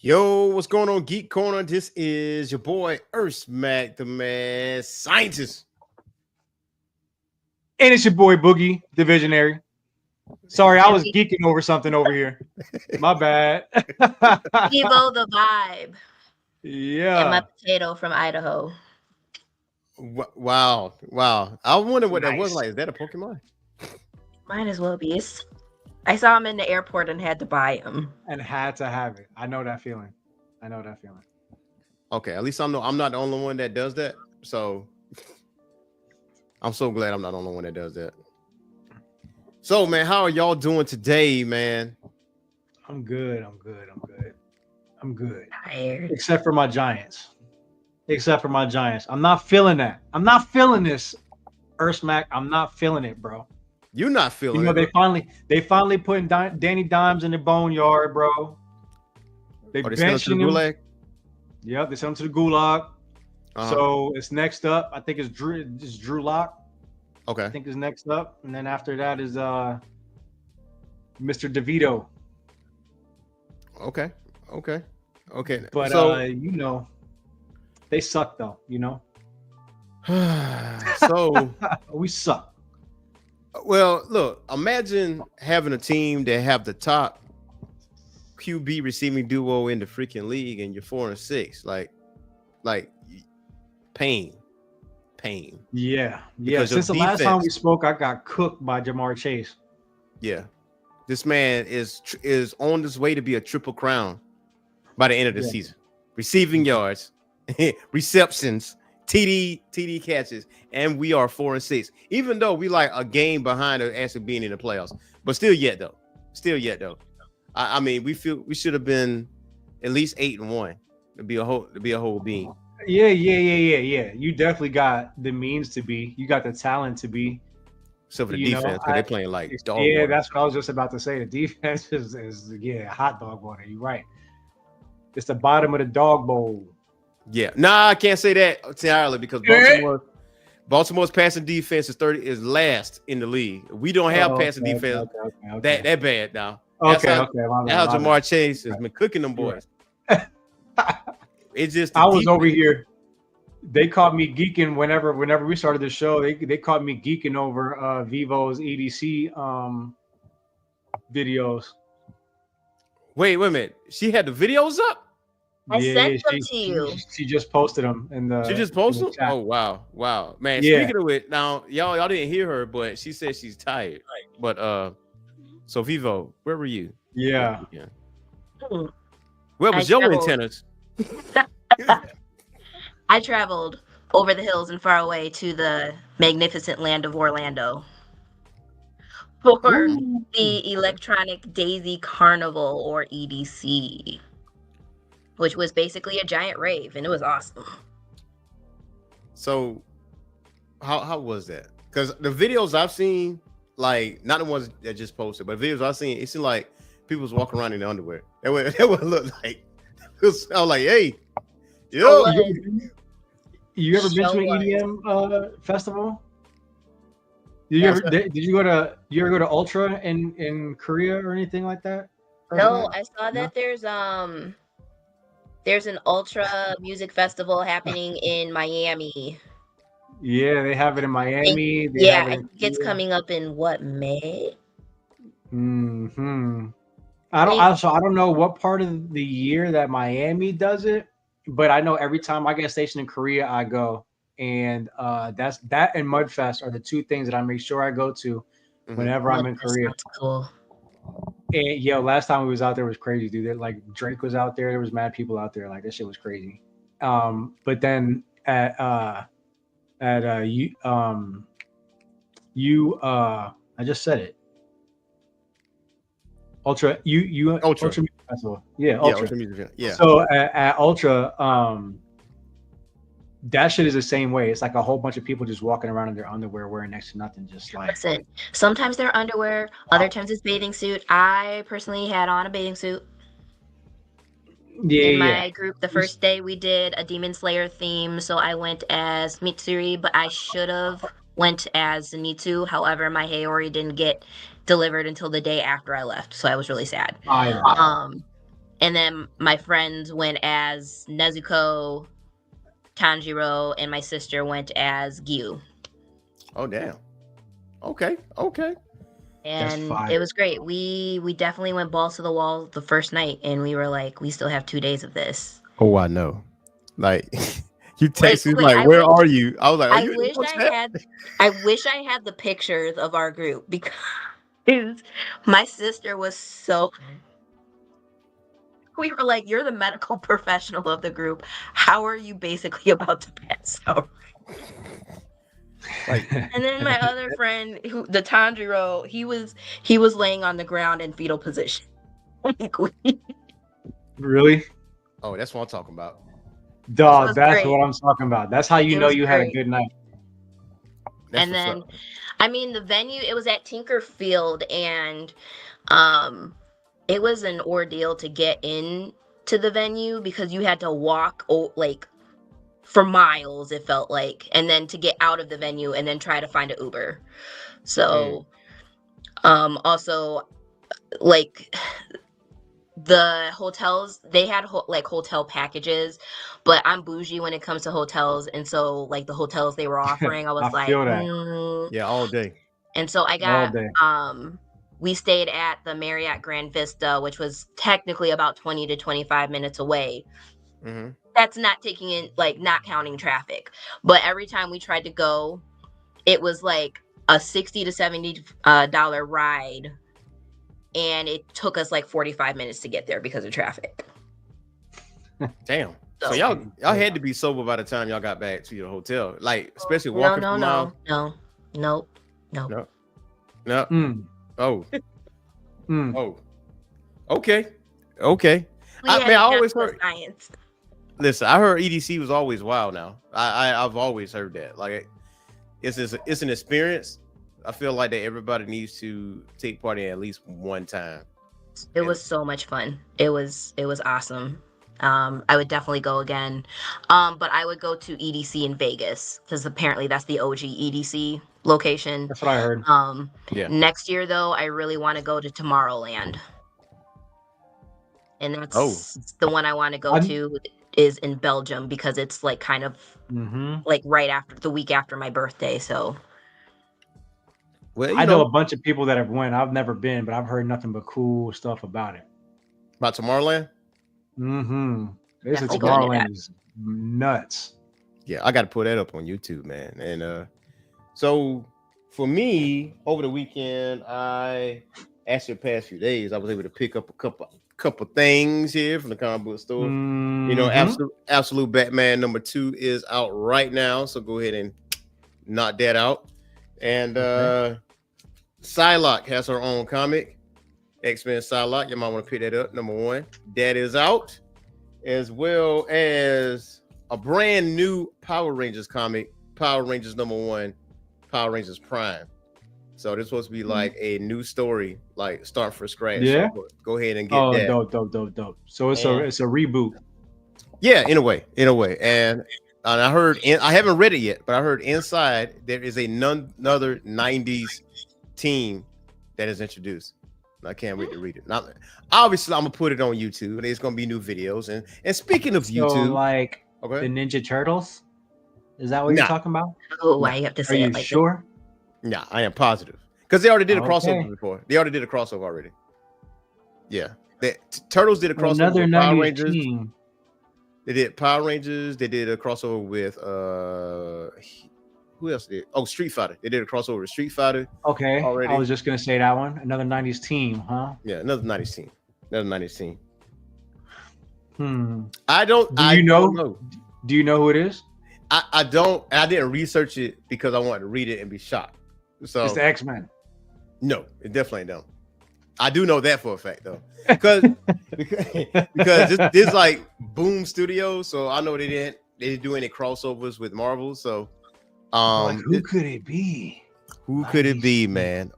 Yo, what's going on, Geek Corner? This is your boy Earthsmack, the man scientist. And it's your boy Boogie, the Visionary. Sorry, I was geeking over something over here. My bad. Evo the vibe. And my Yeah. potato from Idaho. Wow. I wonder what that was Nice. like. Is that a Pokemon? Might as well be. I saw him in the airport and had to buy him. And had to have it. I know that feeling. Okay, at least I'm not the only one that does that. So I'm so glad I'm not the only one that does that. So, man, how are y'all doing today, man? I'm good. Tired. Except for my Giants. I'm not feeling that. I'm not feeling this, Earthsmack. I'm not feeling it, bro. You're not feeling You know, it. they finally putting Danny Dimes in the boneyard, bro. They Are they sending to the benching him. Gulag? Yep, they sent him to the gulag. Uh-huh. So it's next up. I think it's Drew Lock. Okay. I think is next up, and then after that is Mr. DeVito. Okay. But so, you know, they suck though. You know, so we suck. well, look, imagine having a team that have the top QB receiving duo in the freaking league and you're 4-6. Like pain. Yeah. Because Since the your last time we defense- spoke, I got cooked by Jamar Chase. Yeah. This man is on his way to be a triple crown by the end of the season. Receiving yards, receptions, TD catches, and we are 4-6. Even though we like a game behind us actually being in the playoffs, but still yet though. I mean, we feel we should have been at least 8-1 to be a whole being. Yeah. You definitely got the means to be. You got the talent to be. So for the You know, defense, because they're playing like dog Yeah, water. that's what I was just about to say. The defense is hot dog water. You're right. It's the bottom of the dog bowl. Yeah, nah, I can't say that entirely because Baltimore's passing defense is last in the league. We don't have passing defense that bad now. That's how Jamar Chase has been cooking them boys. It's just I was over here. They caught me geeking whenever we started the show. They caught me geeking over Vivo's EDC videos. Wait a minute. She had the videos up? I sent them to you. She just posted them in the. She just posted them? Oh wow, man. Yeah. Speaking of it, now y'all didn't hear her, but she said she's tired. But so Vivo, where were you? Yeah. Where was your antennas? I traveled over the hills and far away to the magnificent land of Orlando for the Electronic Daisy Carnival, or EDC, which was basically a giant rave, and it was awesome. So how was that? Because the videos I've seen, like not the ones that just posted, but videos I've seen, it seemed like people was walking around in their underwear. That would look like. I was like, hey, yo. You ever been to an EDM festival? Did you ever go to Ultra in Korea or anything like that? No, I saw that there's an Ultra music festival happening in Miami. Yeah, they have it in Miami. I think it's coming up in May? I don't know what part of the year that Miami does it, but I know every time I get stationed in Korea, I go, and that and Mudfest are the two things that I make sure I go to whenever I'm in Korea. That's cool. And last time we was out there was crazy, dude. Like Drake was out there. There was mad people out there. Like this shit was crazy. But then I just said it. Ultra Music Festival. Yeah, Ultra Music. Yeah. So at Ultra, that shit is the same way. It's like a whole bunch of people just walking around in their underwear, wearing next to nothing, just like. Listen, sometimes they're underwear, other times it's bathing suit. I personally had on a bathing suit. In my group, the first day we did a Demon Slayer theme, so I went as Mitsuri, but I should have went as Zenitsu. However, my Haori didn't get delivered until the day after I left, so I was really sad. And then my friends went as Nezuko, Tanjiro, and my sister went as Gyu. Oh damn. Okay. Okay. And it was great. We definitely went balls to the wall the first night, and we were like, we still have 2 days of this. Oh, I know. Like you text me Wait, like, where are you? I was like, are you in the chat? I wish I had the pictures of our group because my sister was so. We were like, you're the medical professional of the group. How are you basically about to pass out? Like, and then my other friend, the Tanjiro, he was laying on the ground in fetal position. Really? oh, that's what I'm talking about. Dog, that's what I'm talking about. That's how you know you had a good night. That's and then, up. I mean, the venue, it was at Tinkerfield, and it was an ordeal to get in to the venue because you had to walk like for miles, it felt like, and then to get out of the venue and then try to find an Uber. So also like the hotels, they had like hotel packages, but I'm bougie when it comes to hotels, and so like the hotels they were offering, I was like, yeah, all day. And so I got we stayed at the Marriott Grand Vista, which was technically about 20 to 25 minutes away. Mm-hmm. That's not taking in, like, not counting traffic, but every time we tried to go, it was like a $60 to $70 ride, and it took us like 45 minutes to get there because of traffic. Damn. So y'all had to be sober by the time y'all got back to your hotel, like especially walking from miles. No. Oh. Oh. Okay. I always heard science. Listen, I heard EDC was always wild. Now I've always heard that. Like it's an experience. I feel like that everybody needs to take part in at least one time. It was so much fun. It was awesome. I would definitely go again. But I would go to EDC in Vegas because apparently that's the OG EDC location. That's what I heard. Next year though, I really want to go to Tomorrowland. And that's the one I want to go to is in Belgium because it's like kind of like right after the week after my birthday. So well, I know a bunch of people that have went. I've never been, but I've heard nothing but cool stuff about it. About Tomorrowland? This is Tomorrowland is nuts. Yeah, I got to put that up on YouTube, man. And so for me, over the weekend, actually the past few days, I was able to pick up a couple things here from the comic book store. You know, Absolute Batman #2 is out right now, so go ahead and knock that out. And Psylocke has her own comic, X-Men Psylocke. You might want to pick that up. #1, that is out, as well as a brand new Power Rangers comic, Power Rangers #1, Power Rangers Prime. So this is supposed to be like a new story, like start from scratch. Yeah. So go ahead and get that. Dope. So it's a reboot. Yeah, in a way. And I heard, I haven't read it yet, but I heard inside there is another 90s team that is introduced. I can't wait to read it. Now, obviously, I'm gonna put it on YouTube, and there's gonna be new videos. And speaking of YouTube, like the Ninja Turtles, is that what you're talking about? Oh, I have to say it like sure? Yeah, I am positive because they already did a crossover before. They already did a crossover already. Yeah, Turtles did a crossover Another with Power Rangers. Team. They did Power Rangers. They did a crossover with who else did? Oh, Street Fighter. They did a crossover with Street Fighter. Okay, already. I was just gonna say that one. Another 90s team, huh? Yeah, another 90s team. I don't. Do you know? Do you know who it is? I don't. I didn't research it because I wanted to read it and be shocked. So it's the X-Men. No, it definitely don't. I do know that for a fact though, because this like Boom Studios, so I know they didn't do any crossovers with Marvel. So, who could it be? Who could it be, man?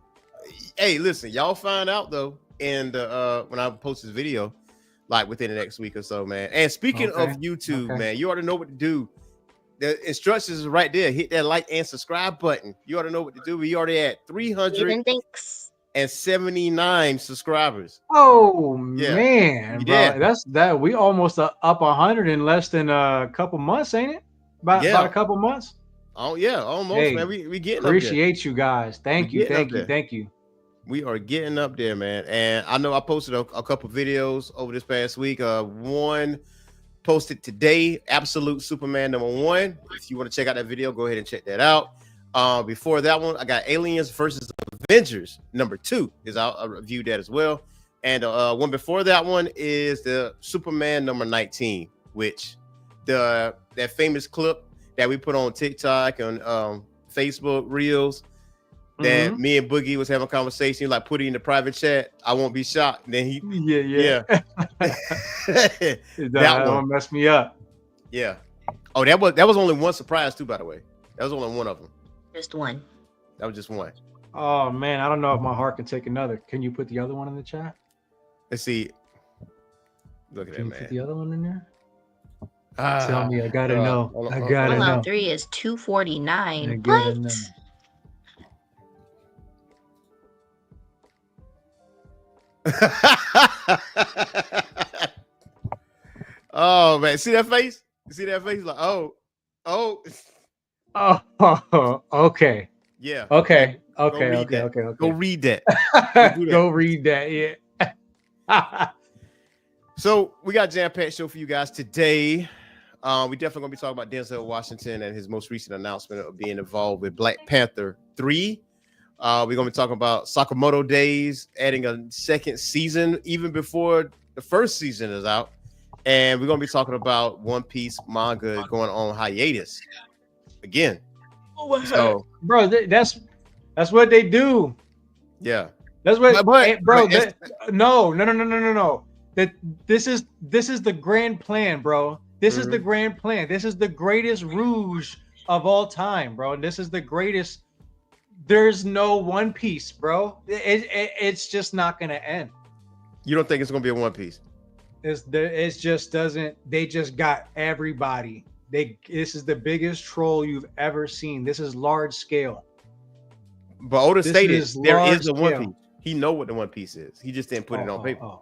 Hey, listen, y'all find out though, and when I post this video, like within the next week or so, man. And speaking of YouTube, man, you ought to know what to do. The instructions is right there. Hit that like and subscribe button. You ought to know what to do. We already at 300. Thanks. 279 subscribers. Oh Yeah. man, Yeah. bro, that's that. We almost up 100 in less than a couple months, ain't it? About a couple months. Oh yeah, almost, Hey, man. We getting up there. appreciate you guys. Thank you, thank you, thank you. We are getting up there, man. And I know I posted a couple videos over this past week. One posted today, Absolute Superman #1. If you want to check out that video, go ahead and check that out. Before that one, I got Aliens versus Avengers #2 is out. I reviewed that as well. And one before that one is the Superman #19, which that famous clip that we put on TikTok and Facebook Reels that me and Boogie was having a conversation, like put it in the private chat. I won't be shocked. And then yeah. That one messed me up. Yeah. Oh, that was only one surprise too, by the way. That was only one of them. Just one. That was just one. Oh man, I don't know if my heart can take another. Can you put the other one in the chat? Let's see. Look at Can that, you man. put the other one in there? Tell me, I gotta know. I gotta Fallout know. 3 is 249. I gotta know. Oh man, see that face? You see that face? Like, oh, okay. Yeah. Okay. Go read that. Go read that. Yeah. So we got a jam-packed show for you guys today. We definitely gonna be talking about Denzel Washington and his most recent announcement of being involved with Black Panther 3. We're gonna be talking about Sakamoto Days, adding a second season even before the first season is out. And we're gonna be talking about One Piece manga going on hiatus again. So, bro, that's what they do. Yeah, that's what. No. That this is the grand plan, bro. This is the grand plan. This is the greatest ruse of all time, bro. This is the greatest. There's no One Piece, bro. It's just not gonna end. You don't think it's gonna be a One Piece? It just doesn't. They just got everybody. This is the biggest troll you've ever seen. This is large scale. But Oda stated there is a One Piece. He know what the One Piece is. He just didn't put it on paper.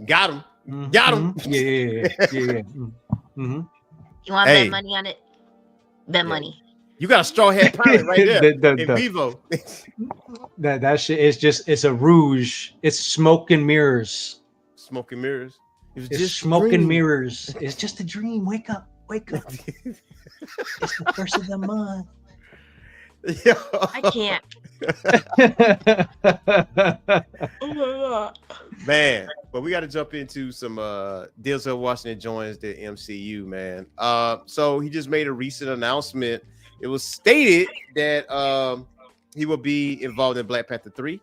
Got him. Got him. Yeah. You want to bet money on it? Bet money. You got a straw hat pilot right there in Vivo. that shit is just, it's a rouge. It's smoke and mirrors. Smoke and mirrors. It's just smoke and mirrors. It's just a dream. Wake up. It's the first of the month. I can't. Oh my God. Man, but we got to jump into some Denzel Washington joins the MCU, man. So he just made a recent announcement. It was stated that he will be involved in Black Panther 3.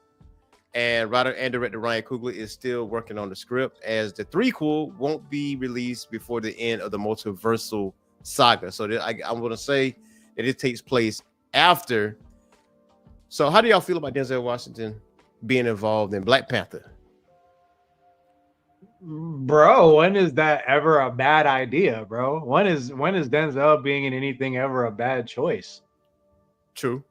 And writer and director Ryan Coogler is still working on the script, as the threequel won't be released before the end of the multiversal saga. So I'm going to say that it takes place after. So how do y'all feel about Denzel Washington being involved in Black Panther? Bro, when is that ever a bad idea, bro? When is Denzel being in anything ever a bad choice? True.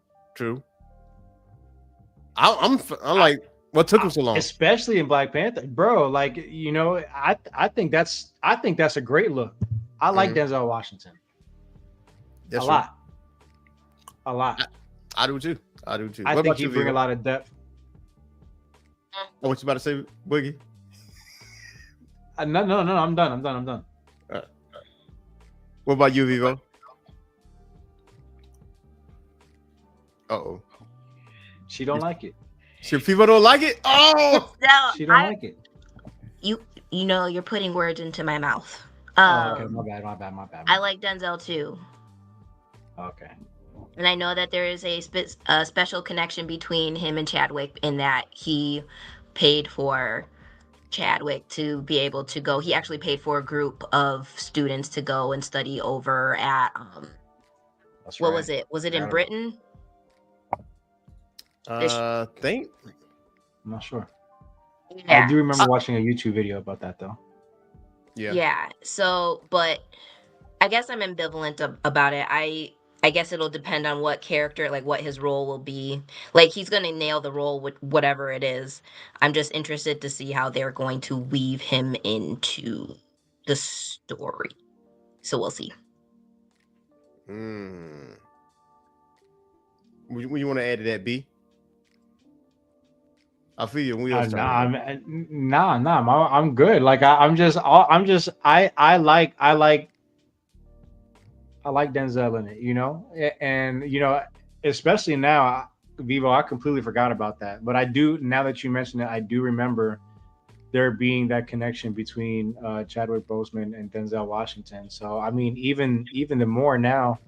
I'm like, what took him so long? Especially in Black Panther, bro. Like, you know, I think that's a great look. I like Denzel Washington. That's a lot. I do too. I think he bring a lot of depth. What you about to say, Boogie? No. I'm done. All right. What about you, Vivo? Uh-oh. She don't like it. People don't like it? Oh! No, she don't like it. You know, you're putting words into my mouth. Okay, my bad. I like Denzel too. Okay. And I know that there is a special connection between him and Chadwick in that he paid for Chadwick to be able to go. He actually paid for a group of students to go and study over at what was it? Was it in Britain? Think. I'm not sure. Yeah. I do remember watching a YouTube video about that though. Yeah. So, but I guess I'm ambivalent about it. I guess it'll depend on what character, like what his role will be. Like he's gonna nail the role with whatever it is. I'm just interested to see how they're going to weave him into the story. So we'll see. What you want to add to that, B? I feel your wheels Nah, turning. I'm good. Like I like Denzel in it, you know, and you know, especially now, Vivo. I completely forgot about that, but I do now that you mentioned it. I do remember there being that connection between Chadwick Boseman and Denzel Washington. So I mean, even the more now.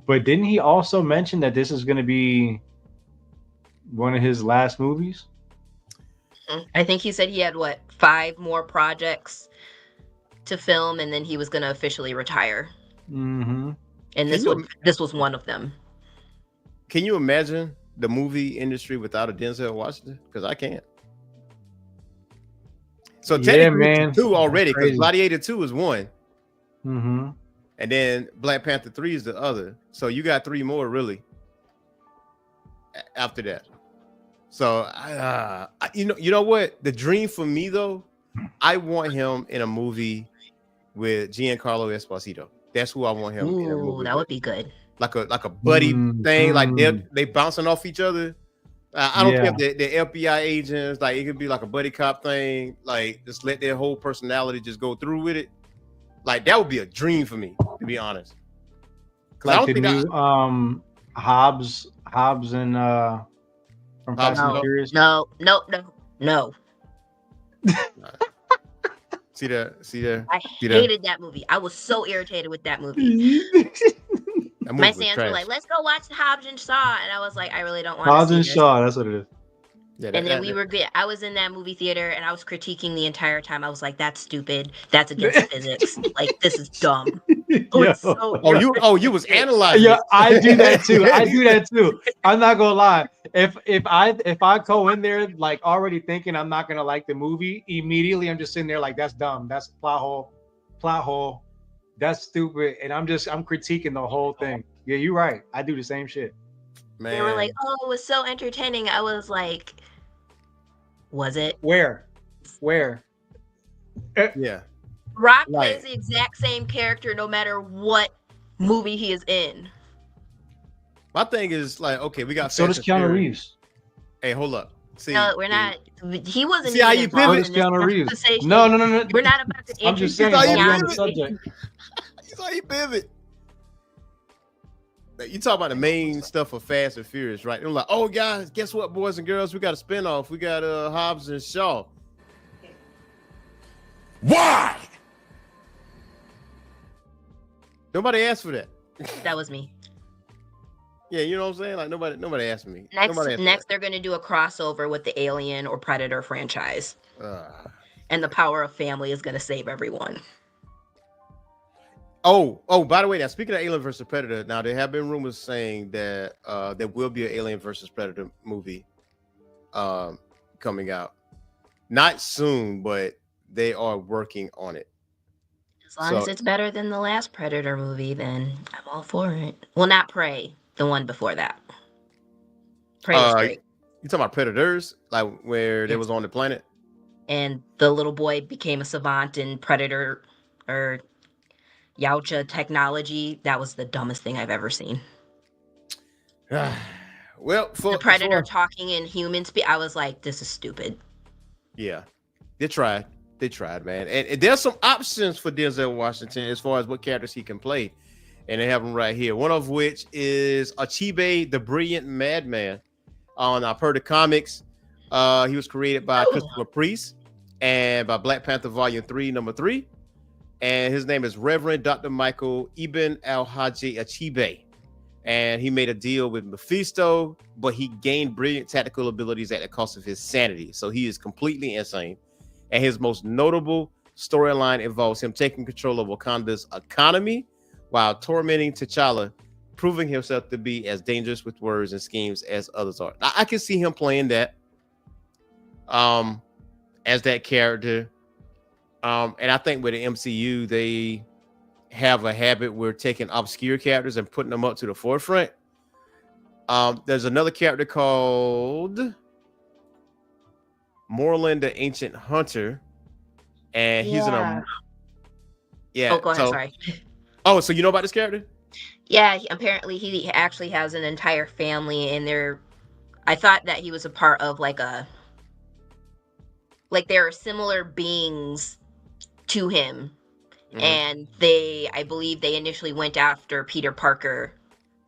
But didn't he also mention that this is going to be one of his last movies? I think he said he had 5 more projects to film, and then he was going to officially retire. Mm-hmm. And this was one of them. Can you imagine the movie industry without a Denzel Washington? Because I can't. So technically, man, 2 already, because Gladiator 2 is 1. Mm-hmm. And then Black Panther 3 is the other. So you got 3 more really after that. So you know what? The dream for me though, I want him in a movie with Giancarlo Esposito. That's who I want him in a movie. That would be good. Like a buddy thing, like they bouncing off each other. I don't care if they're FBI agents, like it could be like a buddy cop thing, like just let their whole personality just go through with it. Like that would be a dream for me, to be honest. Like the new Hobbs and from Fast and Furious. No. See there. I hated that movie. I was so irritated with that movie. My fans were like, "Let's go watch Hobbs and Shaw," and I was like, "I really don't want to." Hobbs and Shaw, that's what it is. Yeah, and then I was in that movie theater and I was critiquing the entire time. I was like, "That's stupid. That's against physics. Like this is dumb." You was analyzing. Yeah, I do that too. I'm not gonna lie. If I go in there like already thinking I'm not gonna like the movie, immediately I'm just sitting there like that's dumb. That's plot hole. That's stupid. And I'm critiquing the whole thing. Yeah, you're right. I do the same shit. Man. They were like, "Oh, it was so entertaining." I was like, "Was it? Where? Yeah. Rock plays the exact same character no matter what movie he is in." My thing is like, okay, we got. So does Keanu Reeves. Hey, hold up. See, no, we're not. He wasn't. See how you pivot, Keanu Reeves. No. We're not about to. I'm just saying. On the subject. You saw you pivot. You talk about the main stuff of Fast and Furious, right? They're like, oh, guys, guess what, boys and girls? We got a spinoff. We got Hobbs and Shaw. Why? Nobody asked for that. That was me. Yeah, you know what I'm saying? Like nobody asked me. Next, they're going to do a crossover with the Alien or Predator franchise, and the power of family is going to save everyone. Oh! By the way, now speaking of Alien versus Predator, now there have been rumors saying that there will be an Alien versus Predator movie coming out. Not soon, but they are working on it. As long as it's better than the last Predator movie, then I'm all for it. Well, not Prey, the one before that. Prey was great. You talking about Predators, like where they was on the planet, and the little boy became a savant in Predator or Yautja technology. That was the dumbest thing I've ever seen. Well, the Predator talking in human speak, I was like, this is stupid. Yeah, they tried, man. And there's some options for Denzel Washington as far as what characters he can play, and they have them right here. One of which is Achebe, the Brilliant Madman. I've heard the comics. He was created by Christopher Priest and by Black Panther Volume 3, Number 3. And his name is Reverend Dr. Michael Ibn al-Hajj Achebe. And he made a deal with Mephisto, but he gained brilliant tactical abilities at the cost of his sanity. So he is completely insane. And his most notable storyline involves him taking control of Wakanda's economy while tormenting T'Challa, proving himself to be as dangerous with words and schemes as others are. I can see him playing that as that character. And I think with the MCU, they have a habit with taking obscure characters and putting them up to the forefront. There's another character called Moreland the Ancient Hunter, and he's in a Oh, go ahead. Sorry. So you know about this character? Yeah, apparently he actually has an entire family, and I thought that he was a part of like there are similar beings to him, and I believe they initially went after Peter Parker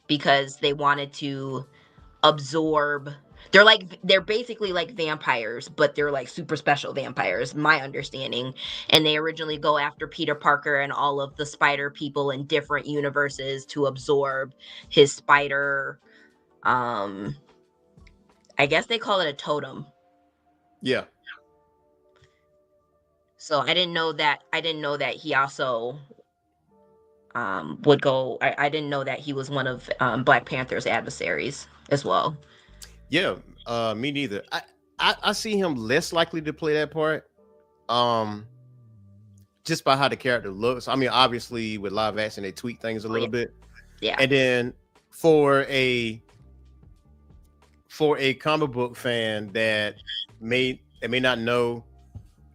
because they wanted to absorb. They're basically like vampires, but they're like super special vampires, my understanding. And they originally go after Peter Parker and all of the spider people in different universes to absorb his spider. I guess they call it a totem. Yeah. So I didn't know that he also would go. I didn't know that he was one of Black Panther's adversaries as well. Yeah, me neither. I see him less likely to play that part. Just by how the character looks. I mean, obviously with live action, they tweak things a little bit. Yeah. And then for a comic book fan that may not know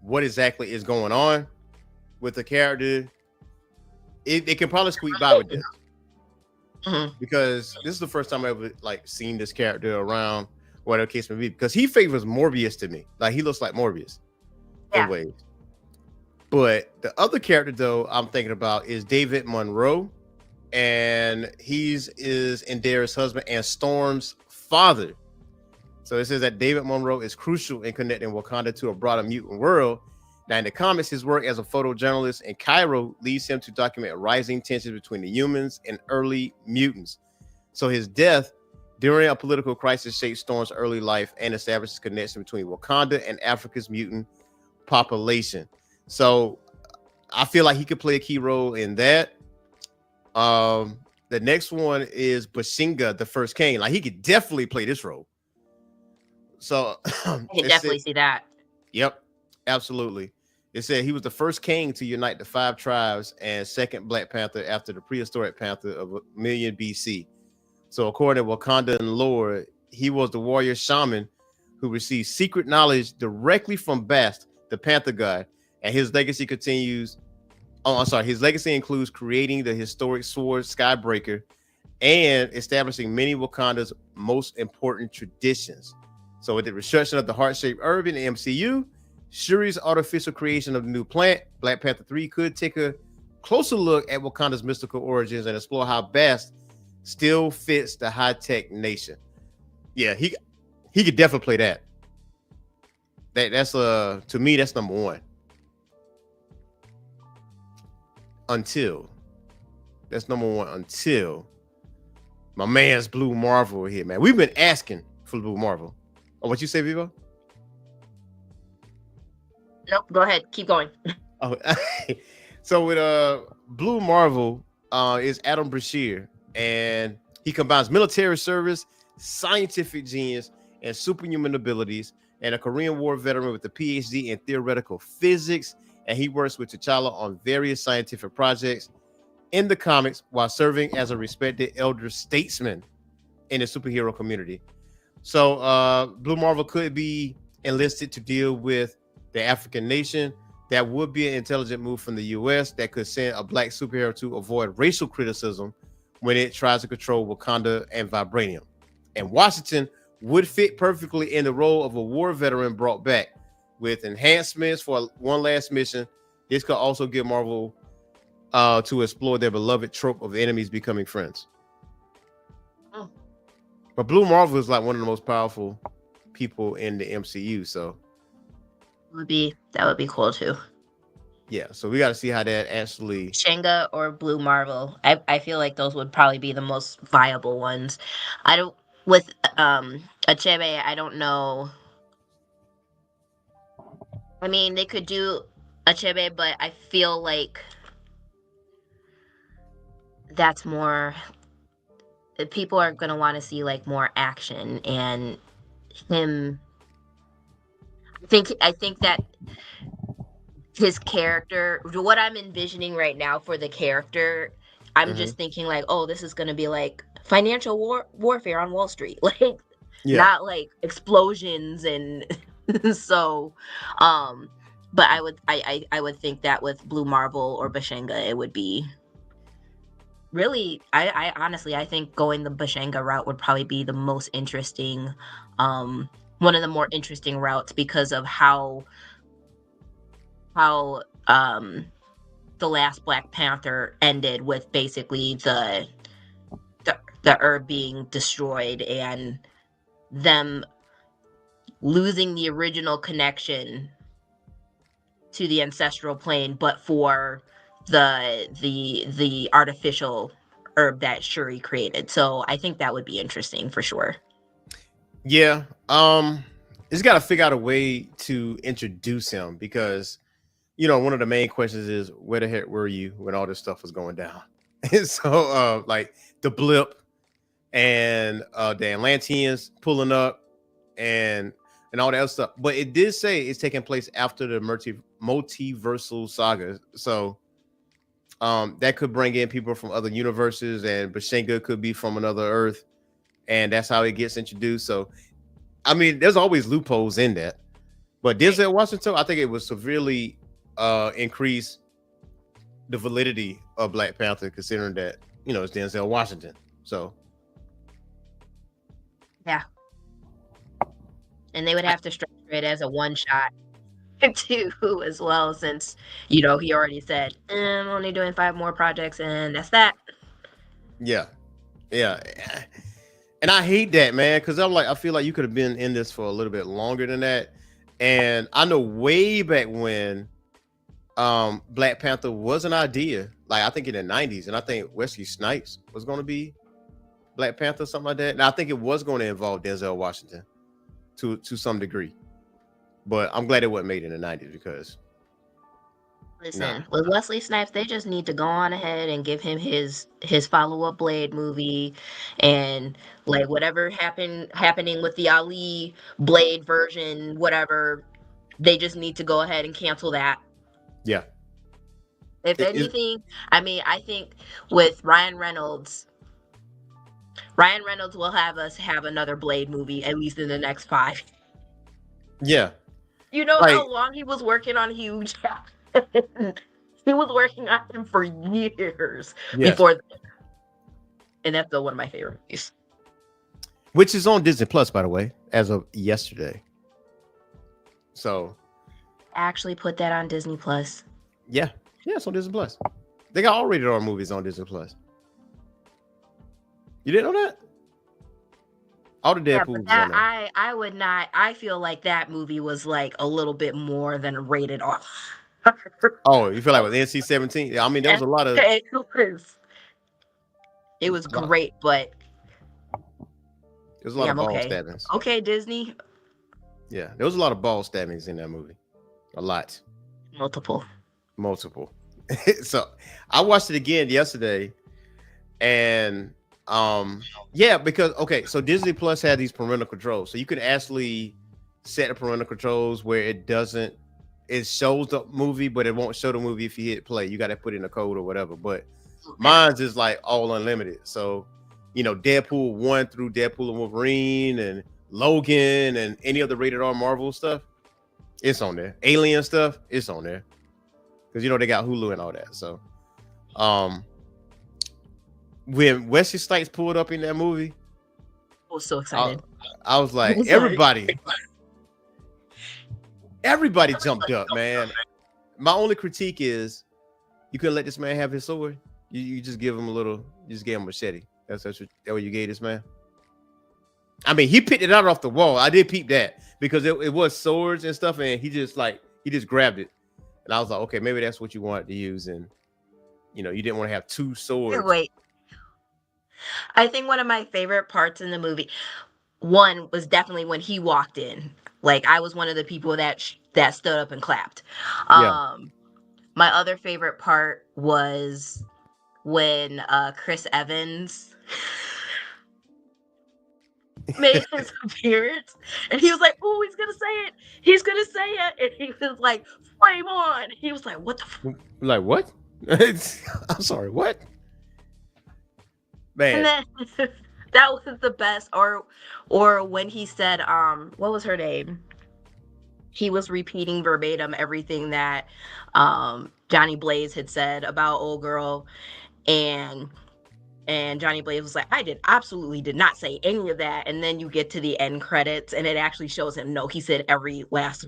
what exactly is going on with the character, it can probably squeak by with this. Because this is the first time I ever like seen this character around, whatever the case may be. Because he favors Morbius to me, like he looks like Morbius in ways. But the other character though I'm thinking about is David Monroe, and is Indira's husband and Storm's father. So it says that David Monroe is crucial in connecting Wakanda to a broader mutant world. Now, in the comics, his work as a photojournalist in Cairo leads him to document rising tensions between the humans and early mutants. So his death during a political crisis shaped Storm's early life and establishes connection between Wakanda and Africa's mutant population. So I feel like he could play a key role in that. The next one is Bashinga, the first king. Like he could definitely play this role. So I can definitely see that. Yep, absolutely. It said he was the first king to unite the 5 tribes and second Black Panther after the prehistoric Panther of 1 million BC. So according to Wakandan lore, he was the warrior shaman who received secret knowledge directly from Bast, the Panther god, and his legacy continues. His legacy includes creating the historic sword Skybreaker and establishing many Wakanda's most important traditions. So with the resurrection of the heart-shaped herb in the MCU, Shuri's artificial creation of the new plant, Black Panther 3 could take a closer look at Wakanda's mystical origins and explore how Bast still fits the high-tech nation. Yeah, he could definitely play that. That's to me, that's number 1. That's number 1 until my man's Blue Marvel here, man. We've been asking for Blue Marvel. Oh, what you say, Vivo? Nope, go ahead. Keep going. Oh, so with Blue Marvel is Adam Brashear, and he combines military service, scientific genius, and superhuman abilities, and a Korean War veteran with a PhD in theoretical physics, and he works with T'Challa on various scientific projects in the comics while serving as a respected elder statesman in the superhero community. So Blue Marvel could be enlisted to deal with the African nation. That would be an intelligent move from the US that could send a Black superhero to avoid racial criticism when it tries to control Wakanda and Vibranium. And Washington would fit perfectly in the role of a war veteran brought back with enhancements for one last mission. This could also give Marvel to explore their beloved trope of enemies becoming friends. But Blue Marvel is like one of the most powerful people in the MCU, so that would be cool too. Yeah, so we got to see how that actually. Shenga or Blue Marvel. I feel like those would probably be the most viable ones. With Achebe, I don't know. I mean, they could do Achebe, but I feel like that's more. People are gonna want to see like more action and him. I think that his character, what I'm envisioning right now for the character, I'm just thinking like, oh, this is gonna be like financial warfare on Wall Street, like Yeah. not like explosions and so, but I would think that with Blue Marble or Bashenga, it would be really. I honestly I think going the Bashenga route would probably be the most interesting, one of the more interesting routes because of how the last Black Panther ended with basically the herb being destroyed and them losing the original connection to the ancestral plane, but for the artificial herb that Shuri created. So I think that would be interesting for sure. Yeah. It's got to figure out a way to introduce him because, one of the main questions is where the heck were you when all this stuff was going down? And so, like the blip and the Atlanteans pulling up and all that other stuff. But it did say it's taking place after the multiversal saga. So that could bring in people from other universes, and Bashenga could be from another Earth, and that's how it gets introduced. So, I mean, there's always loopholes in that. But Denzel Washington, I think it would severely increase the validity of Black Panther, considering that it's Denzel Washington. So, yeah, and they would have to structure it as a one shot too, as well, since he already said I'm only doing 5 more projects, and that's that. Yeah. And I hate that, man, because I feel like you could have been in this for a little bit longer than that. And I know way back when Black Panther was an idea, like I think in the 90s, and I think Wesley Snipes was going to be Black Panther, something like that. And I think it was going to involve Denzel Washington to some degree. But I'm glad it wasn't made in the 90s because Listen, with Wesley Snipes, they just need to go on ahead and give him his follow-up Blade movie, and like whatever happening with the Ali Blade version, whatever, they just need to go ahead and cancel that. Yeah. If anything, I mean, I think with Ryan Reynolds will have us have another Blade movie at least in the next 5. Yeah. You know how long he was working on Hugh Jackman? He was working on him for years before, and that's still one of my favorite movies. Which is on Disney Plus, by the way, as of yesterday. So, actually put that on Disney Plus. Yeah, it's on Disney Plus. They got all rated R movies on Disney Plus. You didn't know that? All the Deadpool movies on there. I would not. I feel like that movie was like a little bit more than rated R. Oh, you feel like with NC-17? Yeah, I mean, there was a lot of. It was great, but there's a lot of ball stabbings. Okay, Disney. Yeah, there was a lot of ball stabbings in that movie. A lot. Multiple. So I watched it again yesterday, and because so Disney Plus had these parental controls, so you could actually set the parental controls where it shows the movie, but it won't show the movie if you hit play. You got to put in a code or whatever. But mine's is like all unlimited. So, Deadpool 1 through Deadpool and Wolverine and Logan and any other rated R Marvel stuff, it's on there. Alien stuff, it's on there. Because they got Hulu and all that. So, when Wesley Snipes pulled up in that movie, I was so excited. I was like, Everybody jumped up, man. My only critique is you couldn't let this man have his sword. You just give him you just gave him a machete. That's what you gave this man. I mean, he picked it out off the wall. I did peep that because it was swords and stuff, and he just grabbed it. And I was like, okay, maybe that's what you wanted to use, and you didn't want to have 2 swords. Wait. I think one of my favorite parts in the movie, one was definitely when he walked in. Like, I was one of the people that stood up and clapped. My other favorite part was when Chris Evans made his appearance, and he was like, "Oh, he's gonna say it. And he was like, Flame on. He was like, what the Like what? I'm sorry, what? Man. And then that was the best. Or when he said, what was her name? He was repeating verbatim everything that Johnny Blaze had said about old girl, and Johnny Blaze was like, I absolutely did not say any of that. And then you get to the end credits and it actually shows him, no, he said every last.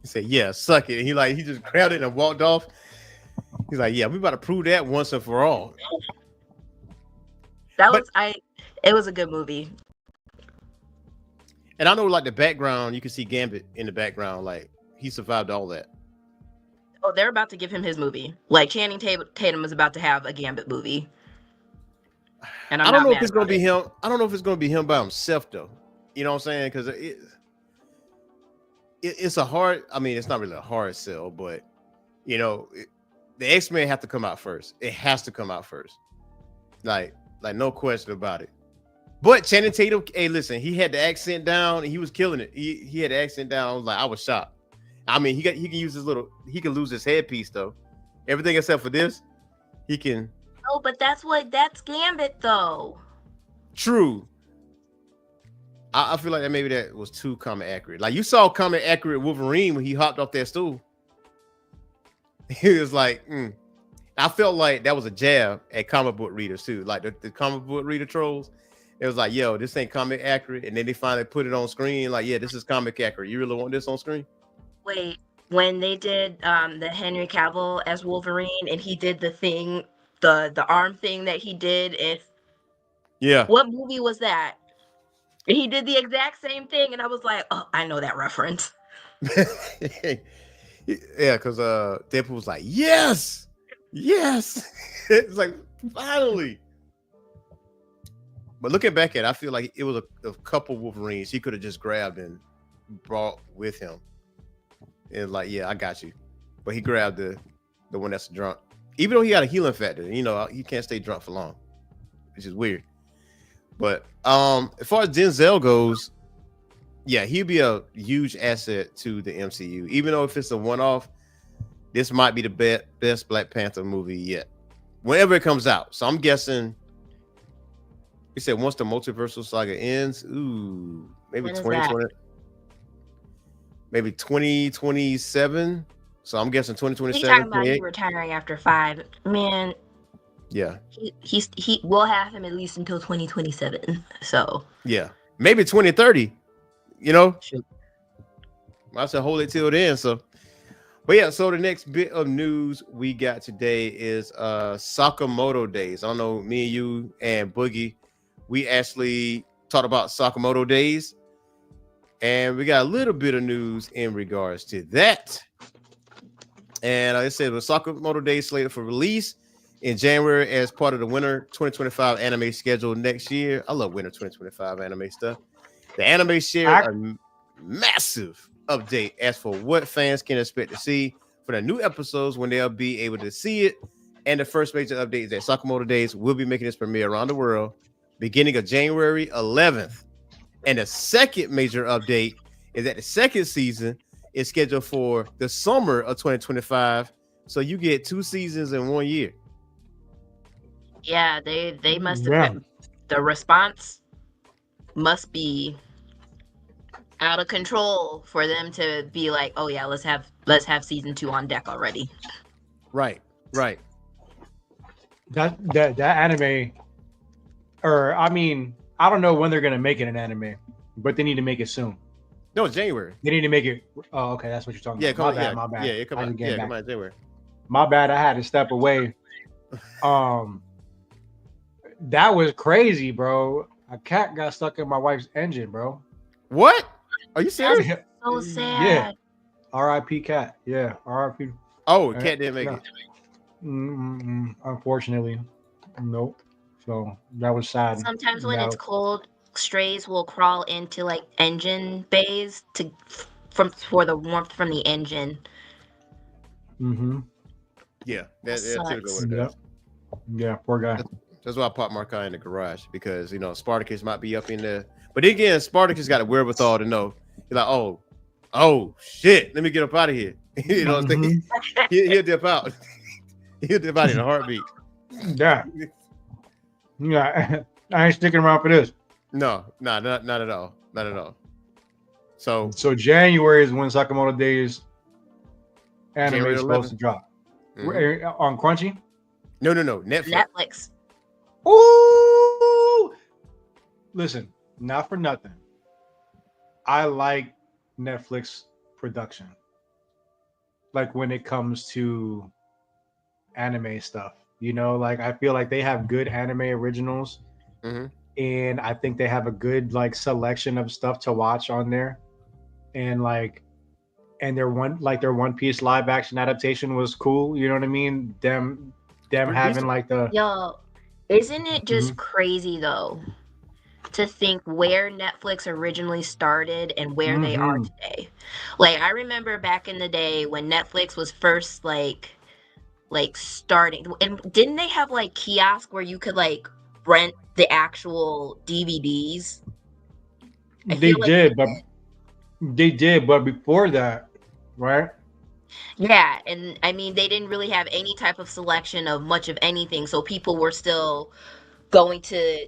He said, yeah, suck it. And he just grabbed it and walked off. He's like, yeah, we about to prove that once and for all. It was a good movie. And I know, like, the background, you can see Gambit in the background. Like, he survived all that. Oh, they're about to give him his movie. Like, Channing Tatum is about to have a Gambit movie. And I don't know if it's going to be him. I don't know if it's going to be him by himself, though. You know what I'm saying? Because it's a hard, I mean, it's not really a hard sell, but, you know, the X-Men have to come out first. It has to come out first. Like no question about it. But Channing Tatum, hey, listen, he had the accent down and he was killing it. He had the accent down. I was shocked. I mean, he can use he can lose his headpiece though. Everything except for this, he can. Oh, but that's Gambit though. True. I feel like maybe that was too comic accurate. Like you saw comic accurate Wolverine when he hopped off that stool. He was like, I felt like that was a jab at comic book readers too. Like the comic book reader trolls. It was like, yo, this ain't comic accurate. And then they finally put it on screen. Like, yeah, this is comic accurate. You really want this on screen? Wait, when they did the Henry Cavill as Wolverine and he did the thing, the arm thing that he did, what movie was that? And he did the exact same thing, and I was like, oh, I know that reference. Yeah, because Deadpool was like, yes. It's like, finally. But looking back at it, I feel like it was a couple Wolverines he could have just grabbed and brought with him. And like, yeah, I got you. But he grabbed the one that's drunk. Even though he had a healing factor, you know, he can't stay drunk for long, which is weird. But as far as Denzel goes, yeah, he'll be a huge asset to the MCU. Even though if it's a one-off, this might be the best Black Panther movie yet. Whenever it comes out. So I'm guessing he said once the multiversal saga ends, maybe 2020, maybe 2027. So I'm guessing 2027. He's talking about he retiring after 5. Man, yeah, he will have him at least until 2027. So yeah, maybe 2030. You know, I said hold it till then. So, but yeah, so the next bit of news we got today is Sakamoto days. I don't know, me and you and Boogie, we actually talked about Sakamoto days, and we got a little bit of news in regards to that. And like I said, the Sakamoto days slated for release in January as part of the winter 2025 anime schedule next year. I love winter 2025 anime stuff. The anime shared a massive update as for what fans can expect to see for the new episodes when they'll be able to see it. And the first major update is that Sakamoto Days will be making its premiere around the world beginning of January 11th. And the second major update is that the second season is scheduled for the summer of 2025. So you get 2 seasons in 1 year. Yeah, they must have the response must be out of control for them to be like, oh yeah, let's have season 2 on deck already. Right. That anime, or I mean, I don't know when they're gonna make it an anime, but they need to make it soon. No, it's January. They need to make it. Oh, okay, that's what you're talking about. My bad. Yeah, it come out January. My bad. I had to step away. That was crazy, bro. A cat got stuck in my wife's engine, bro. What? Are you serious? So sad. Yeah. R.I.P. cat. Yeah. R.I.P. Oh, cat didn't make it. Unfortunately, nope. So that was sad. Sometimes when it's cold, strays will crawl into like engine bays for the warmth from the engine. Mm-hmm. Yeah, that's typically what it does. Yeah, poor guy. That's why I parked my car in the garage because Spartacus might be up in there. But again, Spartacus got a wherewithal to know. You're like, oh, oh shit, let me get up out of here. You know what I'm saying? Mhm. He'll dip out. He'll dip out in a heartbeat. Yeah. Yeah. I ain't sticking around for this. No, not at all. Not at all. So So January is when Sakamoto Days anime January is supposed 11th. to drop. Mhm. On Crunchy? No, Netflix. Netflix. Ooh! Listen, not for nothing. I like Netflix production. Like when it comes to anime stuff. You know, like I feel like they have good anime originals. Mhm. And I think they have a good like selection of stuff to watch on there. And like their One Piece live action adaptation was cool. You know what I mean? Them Pretty having decent. like the Yo, isn't it just Mhm. crazy though to think where Netflix originally started and where they are Mhm. today? Like I remember back in the day when Netflix was first like starting, and didn't they have like kiosk where you could like rent the actual DVDs? I They feel like they did, but before that, right? Yeah, and I mean they didn't really have any type of selection of much of anything, so people were still going to,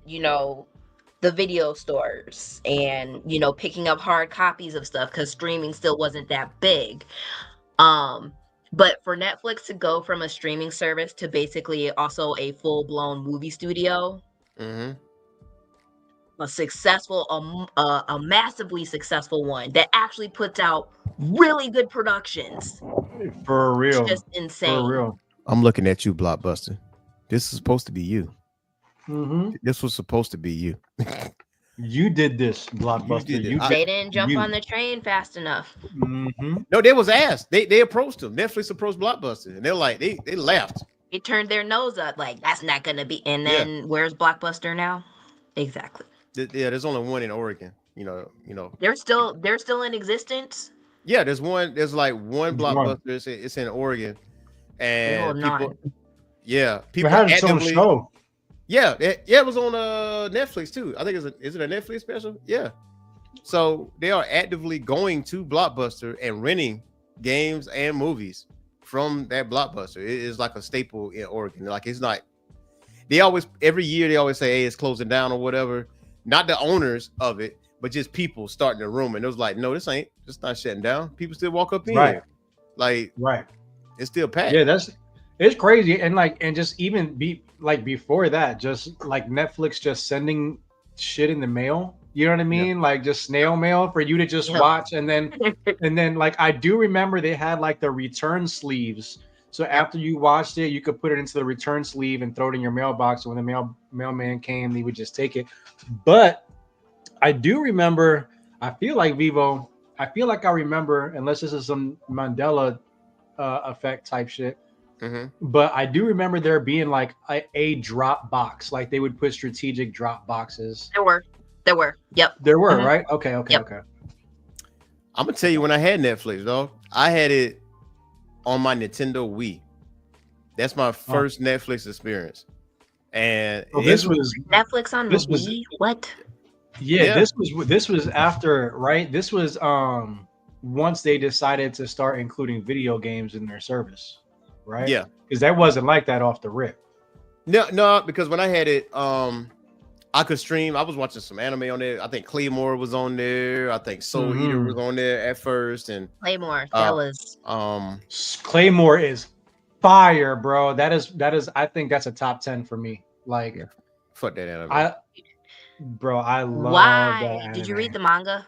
the video stores and, picking up hard copies of stuff cuz streaming still wasn't that big. Um but for Netflix to go from a streaming service to basically also a full-blown movie studio, Mhm. a massively successful one that actually puts out really good productions. For It's real. just For insane. real. I'm looking at you, Blockbuster. This is supposed to be you. Mm-hmm. This was supposed to be you. You did this, You Blockbuster. did it. They didn't jump you. on the train fast enough. Mm-hmm. No, they was asked. They approached them. Netflix approached Blockbuster, and they're like, they laughed. They turned their nose up like that's not gonna be. And Yeah. then where's Blockbuster now? Exactly. Yeah, there's only one in Oregon. They're still in existence. Yeah, there's one. There's like one Which one? Blockbuster. It's in Oregon, They and holding on. It people had its own actively. show. Yeah, it was on Netflix too. I think is it a Netflix special? Yeah. So they are actively going to Blockbuster and renting games and movies from that Blockbuster. It is like a staple in Oregon. Like it's not. They always every year they always say, "Hey, it's closing down" or whatever. Not the owners of it, but just people starting the room. And it was like, no, this not shutting down. People still walk up in Right. here. Like Right. it's still packed. Yeah, it's crazy. And just even before that, just like Netflix just sending shit in the mail. You know what I mean? Like just snail mail for you to just Yep. watch. And then like I do remember they had like the return sleeves. So after you watched it, you could put it into the return sleeve and throw it in your mailbox. And when the mailman came, he would just take it. But I do remember, I feel like I remember, unless this is some Mandela effect type shit. Mhm. But I do remember there being like a drop box, like they would put strategic drop boxes. There were. Yep. There were, Mhm. right? Okay. Yep. I'm gonna tell you when I had Netflix, dog. I had it on my Nintendo Wii. That's my first Netflix experience. And Well, this was Netflix on the This was- Wii. What? yeah, this was after, right? This was once they decided to start including video games in their service, right? yeah. Because that wasn't like that off the rip. No, because when I had it, I could stream. I was watching some anime on there. I think Claymore was on there. I think Soul Eater was on there at first, and Claymore. That was. Claymore is fire, bro. That is. I think that's a top 10 for me. Like, Yeah. Fuck that anime. I love Why? that anime. Did you read the manga?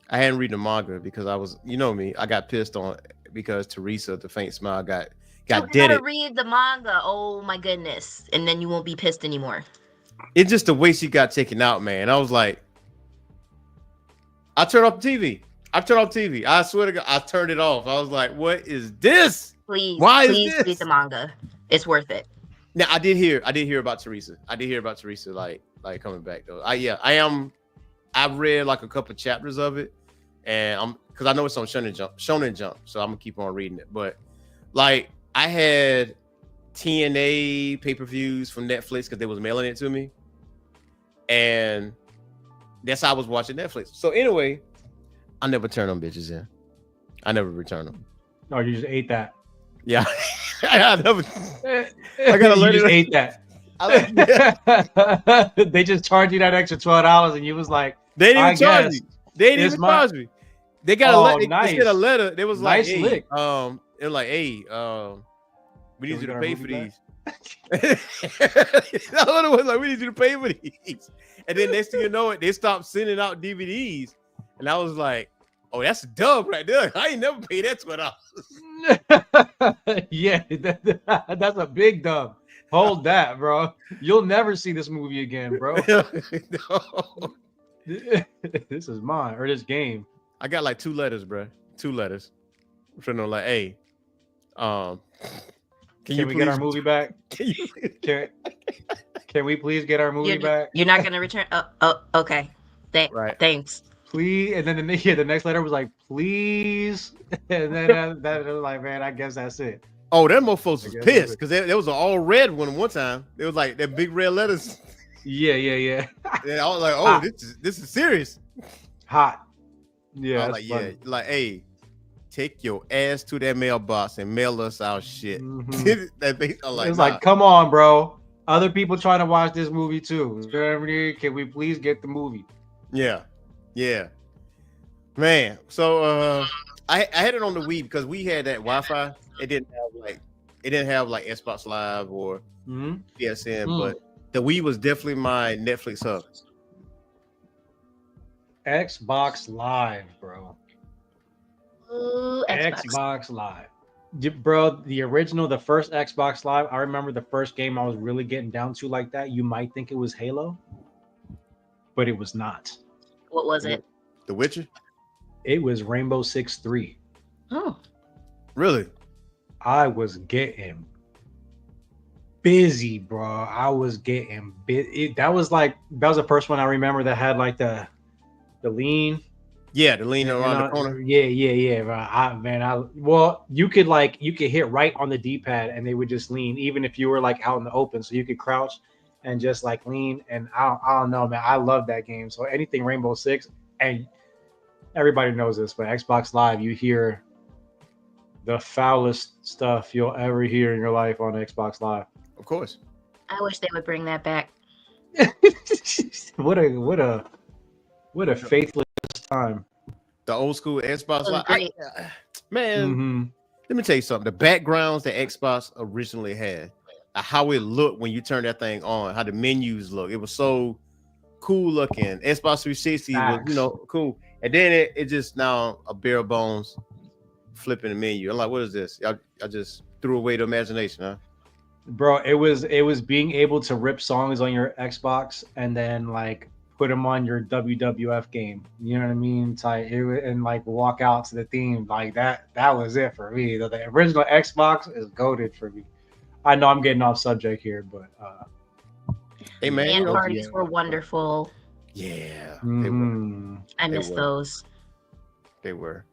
I hadn't read the manga because I was, you know me, I got pissed on because Teresa, the faint smile, got You dead gotta it. read the manga. Oh my goodness! And then you won't be pissed anymore. It's just the way she got taken out, man. I was like, I turned off the TV. I swear to God, I turned it off. I was like, what is this? Please, Why is please this? read the manga. It's worth it. Now I did hear about Teresa. Like coming back though. I've read like a couple chapters of it, and because I know it's on Shonen Jump, so I'm gonna keep on reading it. But like I had TNA pay-per-views from Netflix because they was mailing it to me, and that's how I was watching Netflix. So anyway, I never turn them bitches in. I never return them. No, you just ate that. Yeah, I never. I gotta learn You just it. ate that. They just charged you that extra $12, and you was like, They didn't I even charge guess me. They didn't it's even my- charge me. They got Oh, they nice. sent a letter. They was like, Nice hey, lick. they're like, hey, we need you to pay for these. That's what it was like. We need you to pay for these. And then next thing you know, they stopped sending out DVDs, and I was like, oh, that's a dub right there. I ain't never paid that $12. Yeah, that's a big dub. Hold that, bro. You'll never see this movie again, bro. No. This is mine, or this game. I got like 2 letters, bro. 2 letters. I'm trying to like, hey, can we get our movie back? Can you? Can we please get our movie back? You're not gonna return. Oh, okay. Right. Thanks. Please. And then the next letter was like, please. And then that was like, man, I guess that's it. Oh, them motherfuckers was guess pissed because there was an all red one time. It was like that big red letters. Yeah. And I was like, oh, this is serious. Hot. Yeah. I was like, yeah, like, hey, take your ass to that mailbox and mail us our shit. Mhm. It's like, come on, bro. Other people trying to watch this movie too. Can we please get the movie? Yeah, man. So I had it on the Wii because we had that Wi-Fi. It didn't have like Xbox Live or PSN, but the Wii was definitely my Netflix hub. Xbox Live, bro. Ooh, Xbox Live. Bro, the first Xbox Live, I remember the first game I was really getting down to like that. You might think it was Halo, but it was not. What was it? The Witcher? It was Rainbow Six 3. Oh. Really? I was getting busy, bro. I was getting busy. That was the first one I remember that had like the lean. Yeah, the lean around the corner. Yeah, bro. Well, you could hit right on the D-pad and they would just lean, even if you were like out in the open, so you could crouch and just like lean. And I don't know, man. I love that game. So anything Rainbow Six, and everybody knows this, but Xbox Live, you hear the foulest stuff you'll ever hear in your life on Xbox Live. Of course. I wish they would bring that back. What a faithless time. The old school Xbox Live. Great. Man, let me tell you something. The backgrounds that Xbox originally had, how it looked when you turn that thing on, how the menus look. It was so cool looking. Xbox 360 was, cool. And then it just now a bare bones flipping the menu. I'm like, what is this? I just threw away the imagination, huh? Bro, it was being able to rip songs on your Xbox and then like put them on your WWF game. You know what I mean? And like walk out to the theme like that. That was it for me. The original Xbox is goated for me. I know I'm getting off subject here, but hey man, LAN parties were wonderful. Yeah, I miss those. They were.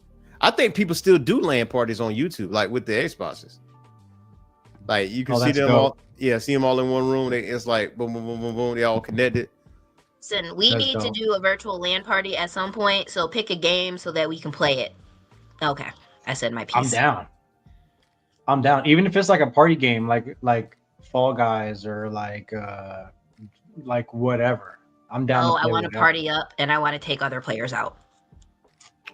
I think people still do LAN parties on YouTube, like with the Xboxes. Like you can see them all. Yeah, see them all in one room. It's like boom, boom, boom, boom, boom. They all connected. Listen, we need to do a virtual LAN party at some point. So pick a game so that we can play it. Okay, I said my piece. I'm down. Even if it's like a party game, like Fall Guys or like whatever. I'm down. Oh, I want to party up and I want to take other players out.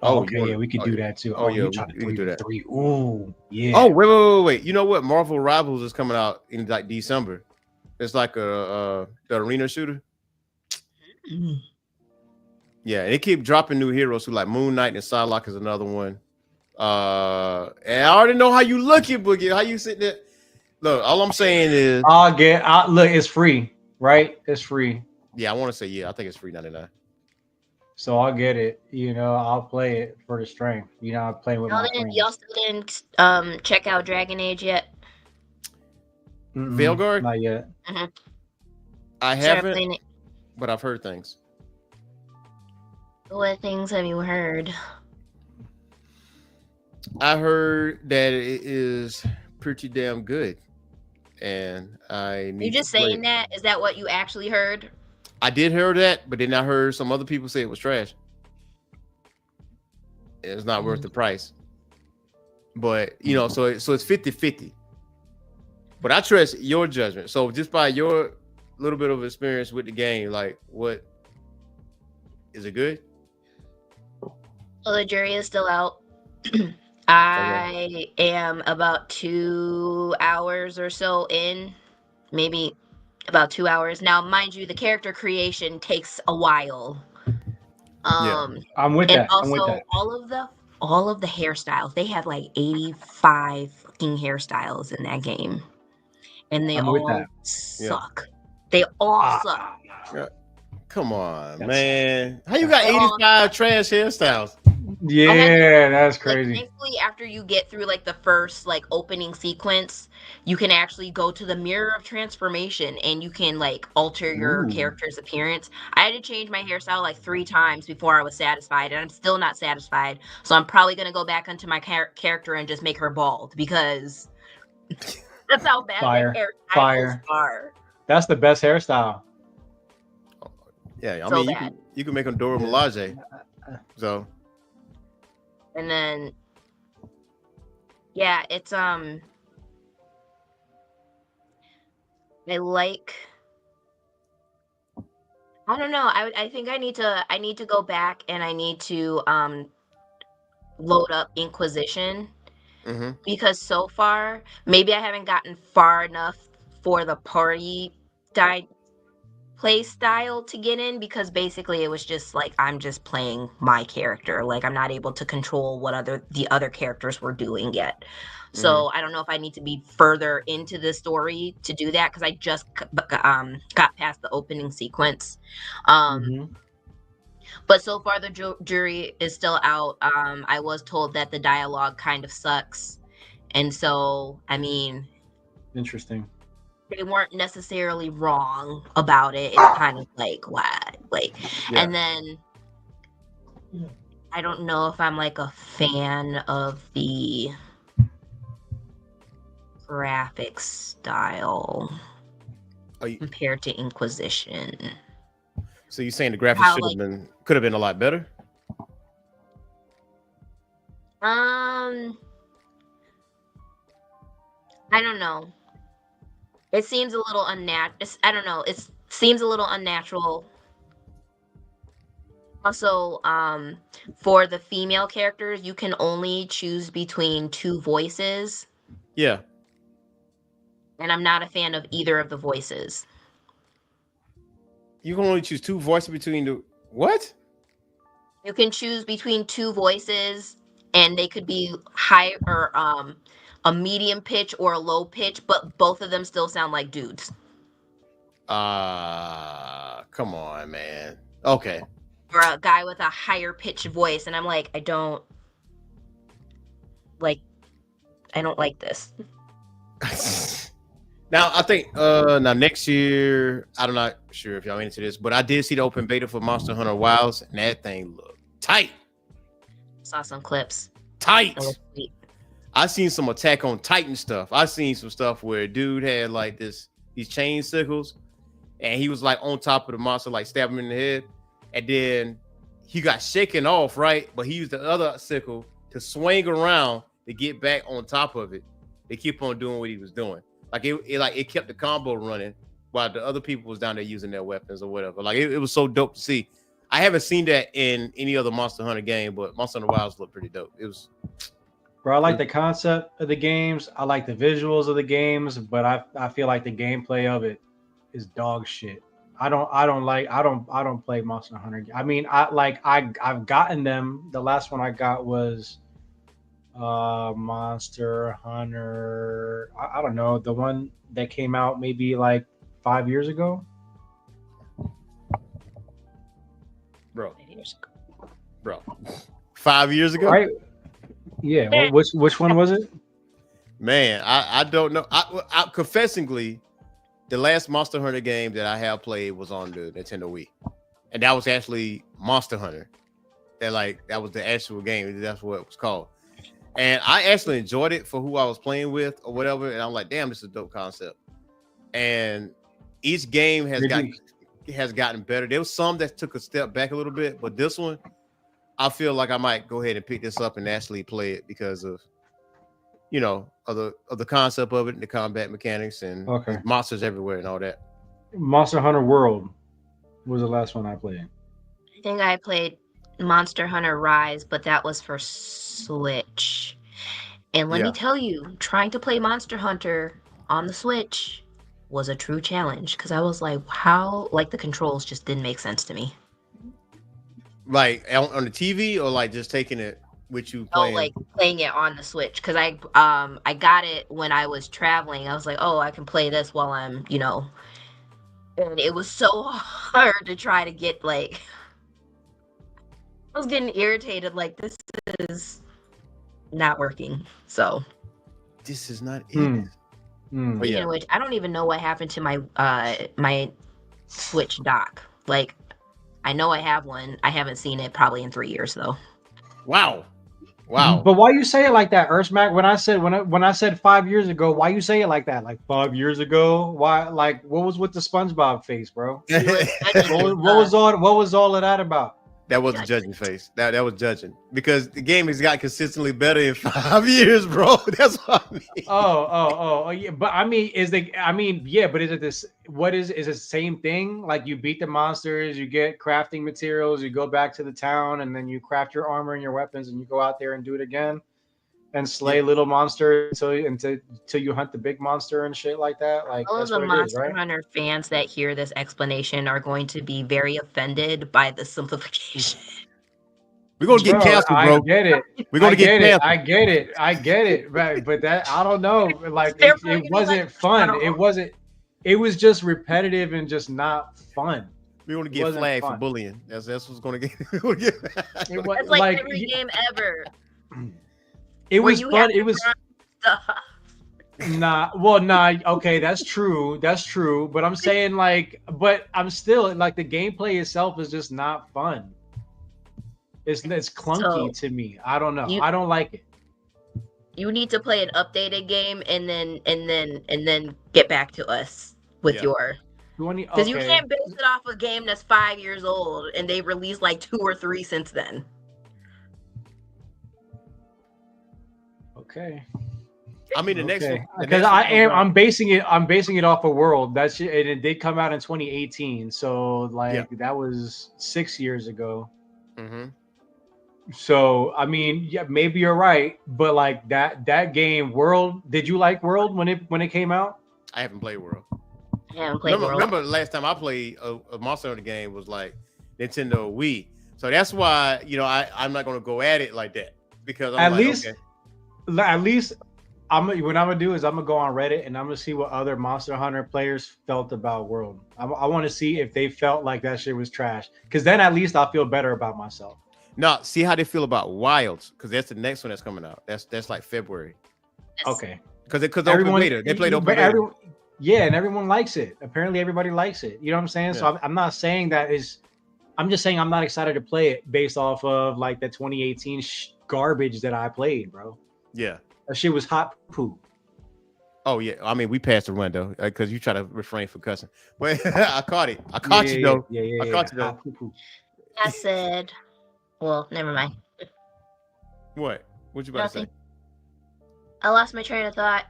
Oh, okay, yeah, we could do that too. Oh, yeah, we can do that. Ooh, yeah. Oh, wait. You know what? Marvel Rivals is coming out in like December. It's like the arena shooter. Yeah, and they keep dropping new heroes who like Moon Knight and Psylocke is another one. And I already know how you looking, Boogie. How you sitting there? Look, all I'm saying is look, it's free, right? It's free. Yeah, I want to say I think it's free $99. So I'll get it. I'll play it for the strength. I'm playing with my friends. Y'all still didn't check out Dragon Age yet? Veilguard? Not yet. I haven't, but I've heard things. What things have you heard? I heard that it is pretty damn good, and I need. You just saying that? Is that what you actually heard? I did hear that, but then I heard some other people say it was trash. It's not worth the price. But so it's 50-50. But I trust your judgment. So just by your little bit of experience with the game, like, what is it good? So the jury is still out. I am about 2 hours or so in, maybe about 2 hours. Now, mind you, the character creation takes a while. I'm with And that. also I'm with that. all of the hairstyles. They have like 85 fucking hairstyles in that game. And they I'm with all that. suck. They all suck. Come on, That's- man. How you got 85 trash hairstyles? Yeah, that's Like, crazy. thankfully, after you get through like the first like opening sequence, you can actually go to the mirror of transformation and you can like alter your Ooh. character's appearance. I had to change my hairstyle like 3 times before I was satisfied, and I'm still not satisfied. So I'm probably gonna go back onto my character and just make her bald because that's how bad Fire. the hairstyles Fire. are. That's the best hairstyle. Yeah, I So mean, bad. you can make them Dora Milaje. So And then, yeah, it's I like. I don't know. I think I need to go back and I need to load up Inquisition because so far maybe I haven't gotten far enough for the party play style to get in, because basically it was just like I'm just playing my character. Like I'm not able to control what the other characters were doing yet. So I don't know if I need to be further into the story to do that, because I just got past the opening sequence. But so far the jury is still out. I was told that the dialogue kind of sucks, and so I mean, Interesting. they weren't necessarily wrong about it. It's kind of like what, like, and then I don't know if I'm like a fan of the graphic style compared to Inquisition. So you're saying the graphics could have been a lot better? I don't know. It seems a little unnatural. I don't know. It seems a little unnatural. Also, for the female characters, you can only choose between 2 voices. Yeah. And I'm not a fan of either of the voices. You can only choose 2 voices between the what? You can choose between 2 voices, and they could be high or a medium pitch or a low pitch, but both of them still sound like dudes. Come on, man. Okay. Or a guy with a higher pitched voice, and I'm like, I don't like this. Now I think now next year, I'm not sure if y'all into this, but I did see the open beta for Monster Hunter Wilds, and that thing looked tight. Saw some clips. Tight. I seen some Attack on Titan stuff. I seen some stuff where a dude had like these chain sickles, and he was like on top of the monster, like stabbing him in the head, and then he got shaken off, right? But he used the other sickle to swing around to get back on top of it. They keep on doing what he was doing. Like it kept the combo running while the other people was down there using their weapons or whatever. Like it was so dope to see. I haven't seen that in any other Monster Hunter game, but Monster Hunter Wilds looked pretty dope. It was. Bro, I like the concept of the games. I like the visuals of the games, but I feel like the gameplay of it is dog shit. I don't play Monster Hunter. I mean, I've gotten them. The last one I got was Monster Hunter. I don't know, the one that came out maybe like 5 years ago. Bro, 5 years ago, right? Yeah. Well, which one was it? Man, I don't know. I confessingly, the last Monster Hunter game that I have played was on the Nintendo Wii, and that was actually Monster Hunter. That was the actual game. That's what it was called. And I actually enjoyed it for who I was playing with or whatever. And I'm like, damn, this is a dope concept. And each game has gotten better. There was some that took a step back a little bit, but this one, I feel like I might go ahead and pick this up and actually play it because of of the concept of it and the combat mechanics and Okay. monsters everywhere and all that. Monster Hunter World was the last one I played. I think I played Monster Hunter Rise, but that was for Switch. And let me tell you, trying to play Monster Hunter on the Switch was a true challenge because I was like, how? Like the controls just didn't make sense to me. Like on the TV or like just taking it with you Oh, playing? like playing it on the Switch because I got it when I was traveling. I was like, oh, I can play this while I'm, and it was so hard to try to get like. I was getting irritated. Like this is not working. So This is not it. speaking of which, I don't even know what happened to my my Switch dock. Like, I know I have one. I haven't seen it probably in 3 years though. Wow. But why you say it like that, Earthsmack? When I said 5 years ago, why you say it like that? Like 5 years ago? Why? Like what was with the SpongeBob face, bro? what was all of that about? That was a judging face. That was judging because the game has got consistently better in 5 years, bro. That's what I mean. Oh, yeah. But I mean, yeah. But is it this? What is it the same thing? Like you beat the monsters, you get crafting materials, you go back to the town, and then you craft your armor and your weapons, and you go out there and do it again, and slay little monsters until you hunt the big monster and shit like that. Like all of that's the what it is, Monster right? Hunter fans that hear this explanation are going to be very offended by the simplification. We're gonna get canceled, bro. I get it. We're gonna get canceled. I get it. Right, but that I don't know. Like it wasn't fun. It was just repetitive and just not fun. We want to get flagged for bullying. That's what's gonna get. It's like every game ever. It was fun. It was okay, that's true. But I'm saying but I'm still like the gameplay itself is just not fun. It's clunky to me. I don't know. I don't like it. You need to play an updated game and then get back to us with your because you can't base it off a game that's 5 years old and they've released like 2 or 3 since then. Okay. I mean the next one because I'm basing it off a World that shit, and it did come out in 2018, so that was 6 years ago. Mm-hmm. So I mean, yeah, maybe you're right, but like that game World, did you like World when it came out? I haven't played World. Remember the last time I played a Monster Hunter game was like Nintendo Wii, so that's why I'm not gonna go at it like that because at least what I'm gonna do is I'm gonna go on Reddit and I'm gonna see what other Monster Hunter players felt about World. I want to see if they felt like that shit was trash, because then at least I'll feel better about myself. No, see how they feel about Wilds, because that's the next one that's coming out. That's like February. Okay. Because everyone they played open beta. Yeah, and everyone likes it. Apparently, everybody likes it. You know what I'm saying? Yeah. So I'm not saying that is. I'm just saying I'm not excited to play it based off of like the 2018 garbage that I played, bro. Yeah, that shit was hot poo. Oh yeah, I mean we passed the run though, because you try to refrain from cussing. But I caught it. I caught you though. Yeah. I caught you though. I said. Well, never mind. What you about to say? I lost my train of thought.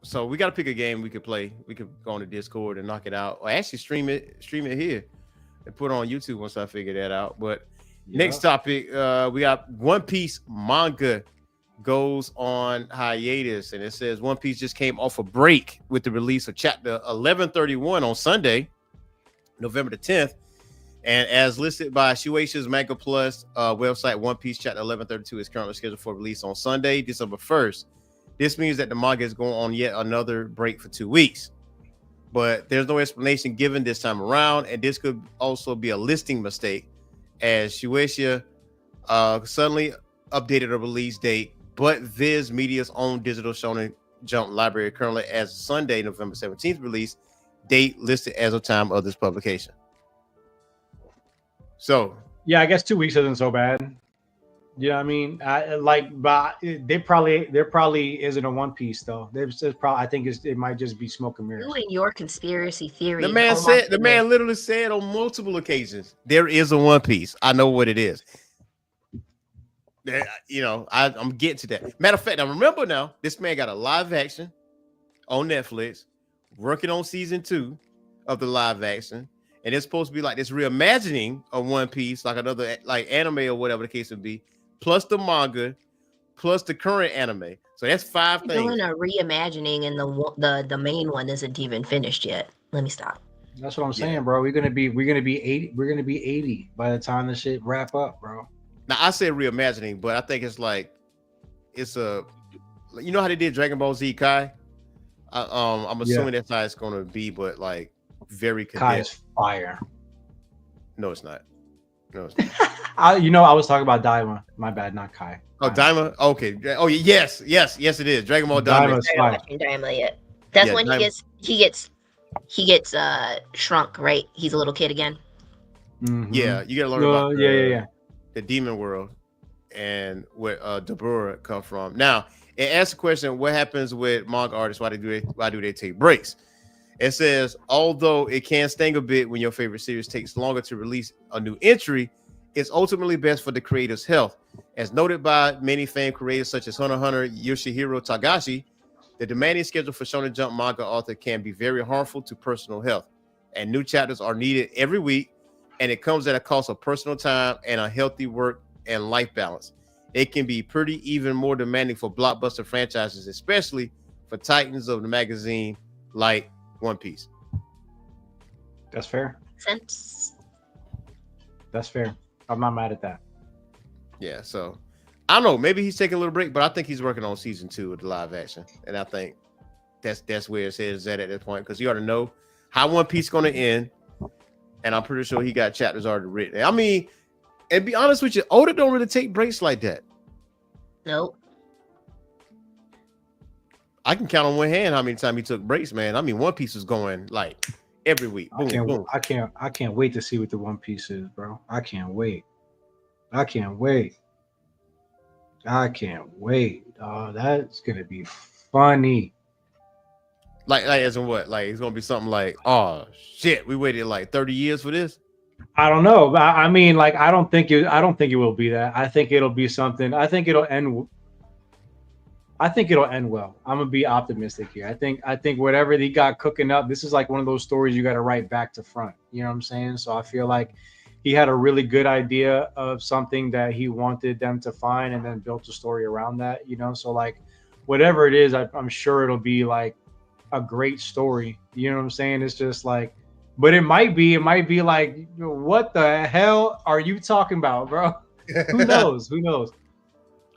So we got to pick a game we could play. We could go on the Discord and knock it out, or actually stream it here and put it on YouTube once I figure that out. But next topic, we got One Piece manga goes on hiatus, and it says One Piece just came off a break with the release of chapter 1131 on Sunday, November the 10th. And as listed by Shueisha's Manga Plus website, One Piece Chapter 1132 is currently scheduled for release on Sunday, December 1st. This means that the manga is going on yet another break for 2 weeks. But there's no explanation given this time around, and this could also be a listing mistake, as Shueisha suddenly updated a release date, but Viz Media's own digital Shonen Jump library currently as Sunday, November 17th release date listed as of time of this publication. So yeah, I guess 2 weeks isn't so bad. You know what I mean? But there probably isn't a One Piece though. There's probably I think it might just be smoke and You mirrors. and your conspiracy The theories. man Oh my said, the goodness. man literally said on multiple occasions, there is a One Piece. I know what it is. You know, I'm getting to that. Matter of fact, I remember now, this man got a live action on Netflix, working on season 2 of the live action, and it's supposed to be like this reimagining of One Piece, like another like anime or whatever the case would be, plus the manga, plus the current anime. So that's 5 You're things. doing a reimagining, and the main one isn't even finished yet. Let me stop. That's what I'm saying, Yeah. bro. We're gonna be 80 by the time this shit wrap up, bro. Now I say reimagining, but I think it's like it's a, you know how they did Dragon Ball Z Kai. I'm assuming that's how it's gonna be, but like very Kai condensed. is fire. No, it's not. No, it's not. I was talking about Daima. My bad, not Kai. Oh, Daima. Okay. Oh, yes, it is. Dragon Ball Daima. Daima's I fire. haven't watched Daima yet. That's Yeah, when Daima. he gets shrunk, right? He's a little kid again. Mhm. Yeah, you gotta learn No, about the demon world and where Dabura come from. Now, it asks the question: what happens with manga artists? Why do they take breaks? It says, although it can sting a bit when your favorite series takes longer to release a new entry, it's ultimately best for the creator's health. As noted by many fan creators such as Hunter x Hunter Yoshihiro Tagashi, the demanding schedule for Shonen Jump manga author can be very harmful to personal health, and new chapters are needed every week, and it comes at a cost of personal time and a healthy work and life balance. It can be pretty even more demanding for blockbuster franchises, especially for titans of the magazine like One Piece. That's fair. Sense. That's fair. I'm not mad at that. Yeah, so I don't know. Maybe he's taking a little break, but I think he's working on season 2 of the live action, and I think that's where it says at this point, because you already know how One Piece is going to end, and I'm pretty sure he got chapters already written. I mean, and be honest with you, Oda don't really take breaks like that. Nope. I can count on one hand how many times he took breaks, man. I mean, One Piece was going like every week. Boom, boom. I can't wait to see what the One Piece is, bro. I can't wait. That's gonna be funny. Like as in what? Like it's gonna be something like, oh shit, we waited like 30 years for this. I don't know, but I mean, like, I don't think it will be that. I think it'll be something. I think it'll end well. I'm gonna be optimistic here. I think whatever he got cooking up, this is like one of those stories you got to write back to front. You know what I'm saying? So I feel like he had a really good idea of something that he wanted them to find, and then built a story around that. You know, so like whatever it is, I'm sure it'll be like a great story. You know what I'm saying? It's just like, but it might be like, what the hell are you talking about, bro? Who knows?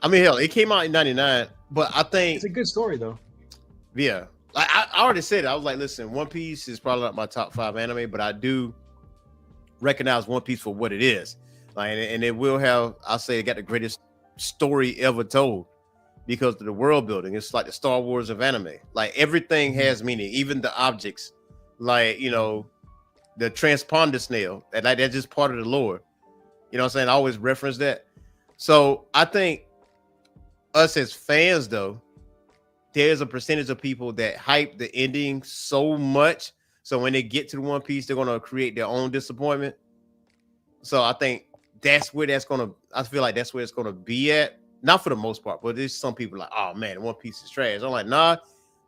I mean, hell, it came out in 99, but I think It's a good story though. yeah, like I already said it. I was like, listen, One Piece is probably not my top 5 anime, but I do recognize One Piece for what it is. Like, and it will have, I'll say, it got the greatest story ever told because of the world building. It's like the Star Wars of anime. Like everything has meaning, even the objects, like, you know, the transponder snail. That's just part of the lore. You know what I'm saying? I always reference that. So I think us as fans, though, there's a percentage of people that hype the ending so much. So when they get to the One Piece, they're going to create their own disappointment. So I think I feel like that's where it's going to be at. Not for the most part, but there's some people like, oh man, One Piece is trash. I'm like, nah,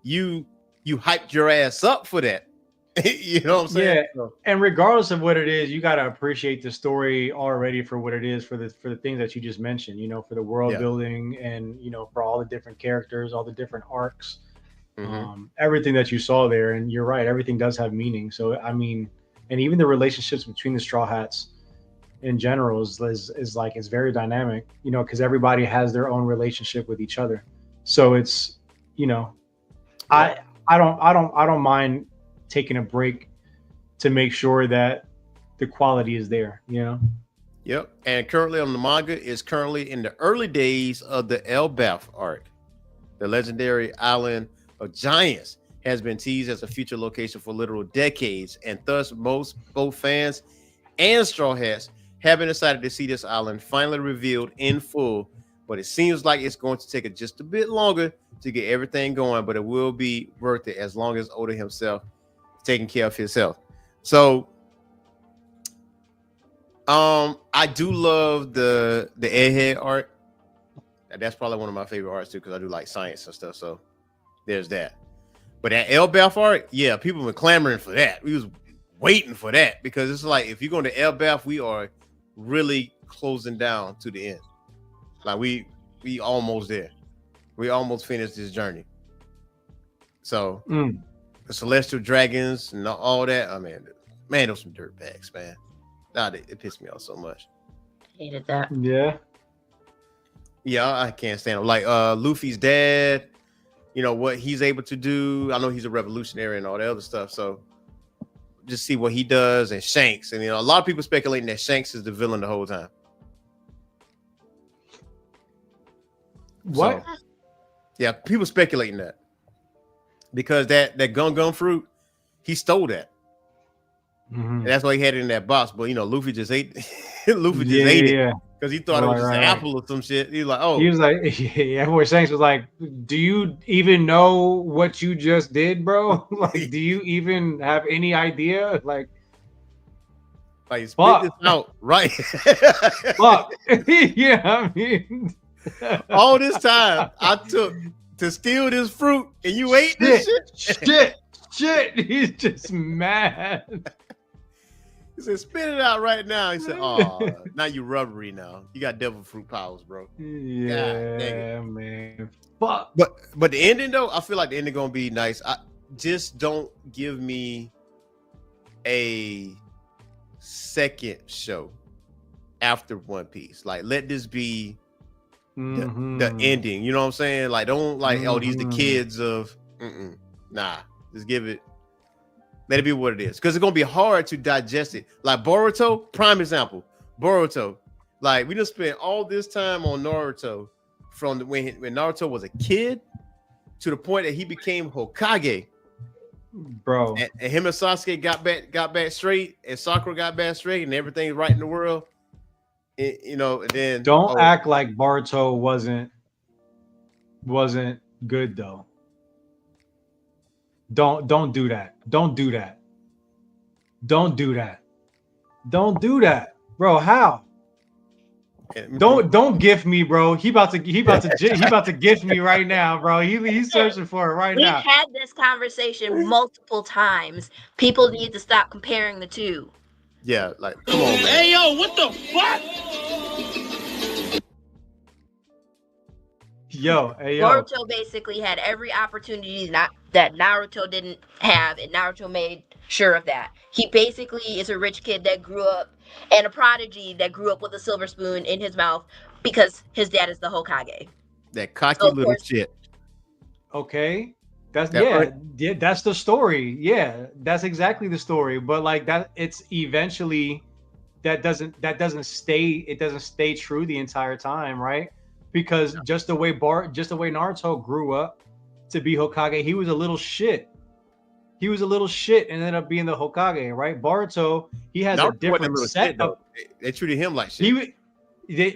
you hyped your ass up for that. You know what I'm saying? Yeah. And regardless of what it is, you got to appreciate the story already for what it is, for the things that you just mentioned, you know, for the world building, and, you know, for all the different characters, all the different arcs, everything that you saw there. And you're right, everything does have meaning. So I mean, and even the relationships between the Straw Hats in general is like, it's very dynamic, you know, because everybody has their own relationship with each other. So it's, you know, I don't mind taking a break to make sure that the quality is there, you know? Yep. And currently on the manga is currently in the early days of the Elbaf arc. The legendary island of giants has been teased as a future location for literal decades, and thus both fans and Straw Hats have been excited to see this island finally revealed in full, but it seems like it's going to take it just a bit longer to get everything going, but it will be worth it as long as Oda himself is taking care of his health. So I do love the Egghead art. That's probably one of my favorite arts too, because I do like science and stuff. So there's that. But that Elbaf art, yeah, people been clamoring for that. We was waiting for that because it's like if you're going to Elbaf, we are really closing down to the end. Like we almost there. We almost finished this journey. So the Celestial Dragons and all that. I mean, man, those some dirt bags, man. It pissed me off so much. Hated that. Yeah, I can't stand him. Like Luffy's dad, you know what he's able to do. I know he's a revolutionary and all that other stuff. So just see what he does, and Shanks. And you know, a lot of people speculating that Shanks is the villain the whole time. What? So, yeah, people speculating that because that gun fruit, he stole that. And that's why he had it in that box. But you know, Luffy just ate. Luffy just ate it because he thought it was just an apple or some shit. He was like, oh, he was like, yeah. Everyone Shanks was like, do you even know what you just did, bro? Like, do you even have any idea? Like spit this out, right? Fuck. Yeah, I mean, all this time I took to steal this fruit, and you ate this shit. Shit. He's just mad. He said, spit it out right now. He said, oh, now you rubbery now. You got devil fruit powers, bro. Yeah, man. Fuck. But the ending, though, I feel like the ending gonna be nice. I just don't give me a second show after One Piece. Like, let this be the ending. You know what I'm saying? Like, don't like, oh, these the kids of nah. Just give it. Let it be what it is, because it's gonna be hard to digest it. Like Boruto, prime example. Boruto, like we just spent all this time on Naruto from when Naruto was a kid to the point that he became Hokage, bro. And him and Sasuke got back straight, and Sakura got back straight, and everything's right in the world. You know, and then don't act like Boruto wasn't good though. Don't do that. Don't do that. Don't do that. Don't do that, bro. How? Don't gift me, bro. He about to gift me right now, bro. He's searching for it right now. We've had this conversation multiple times. People need to stop comparing the two. Yeah, like come on, man. Hey yo, what the fuck? Boruto basically had every opportunity that Naruto didn't have, and Naruto made sure of that. He basically is a rich kid that grew up, and a prodigy that grew up with a silver spoon in his mouth because his dad is the Hokage. That cocky little shit. Okay. That's the story. Yeah, that's exactly the story. But like that, it's eventually that doesn't stay true the entire time, right? Because just the way Naruto grew up to be Hokage, he was a little shit. He was a little shit and ended up being the Hokage, right? Boruto, he has a different set of. They treated him like shit. In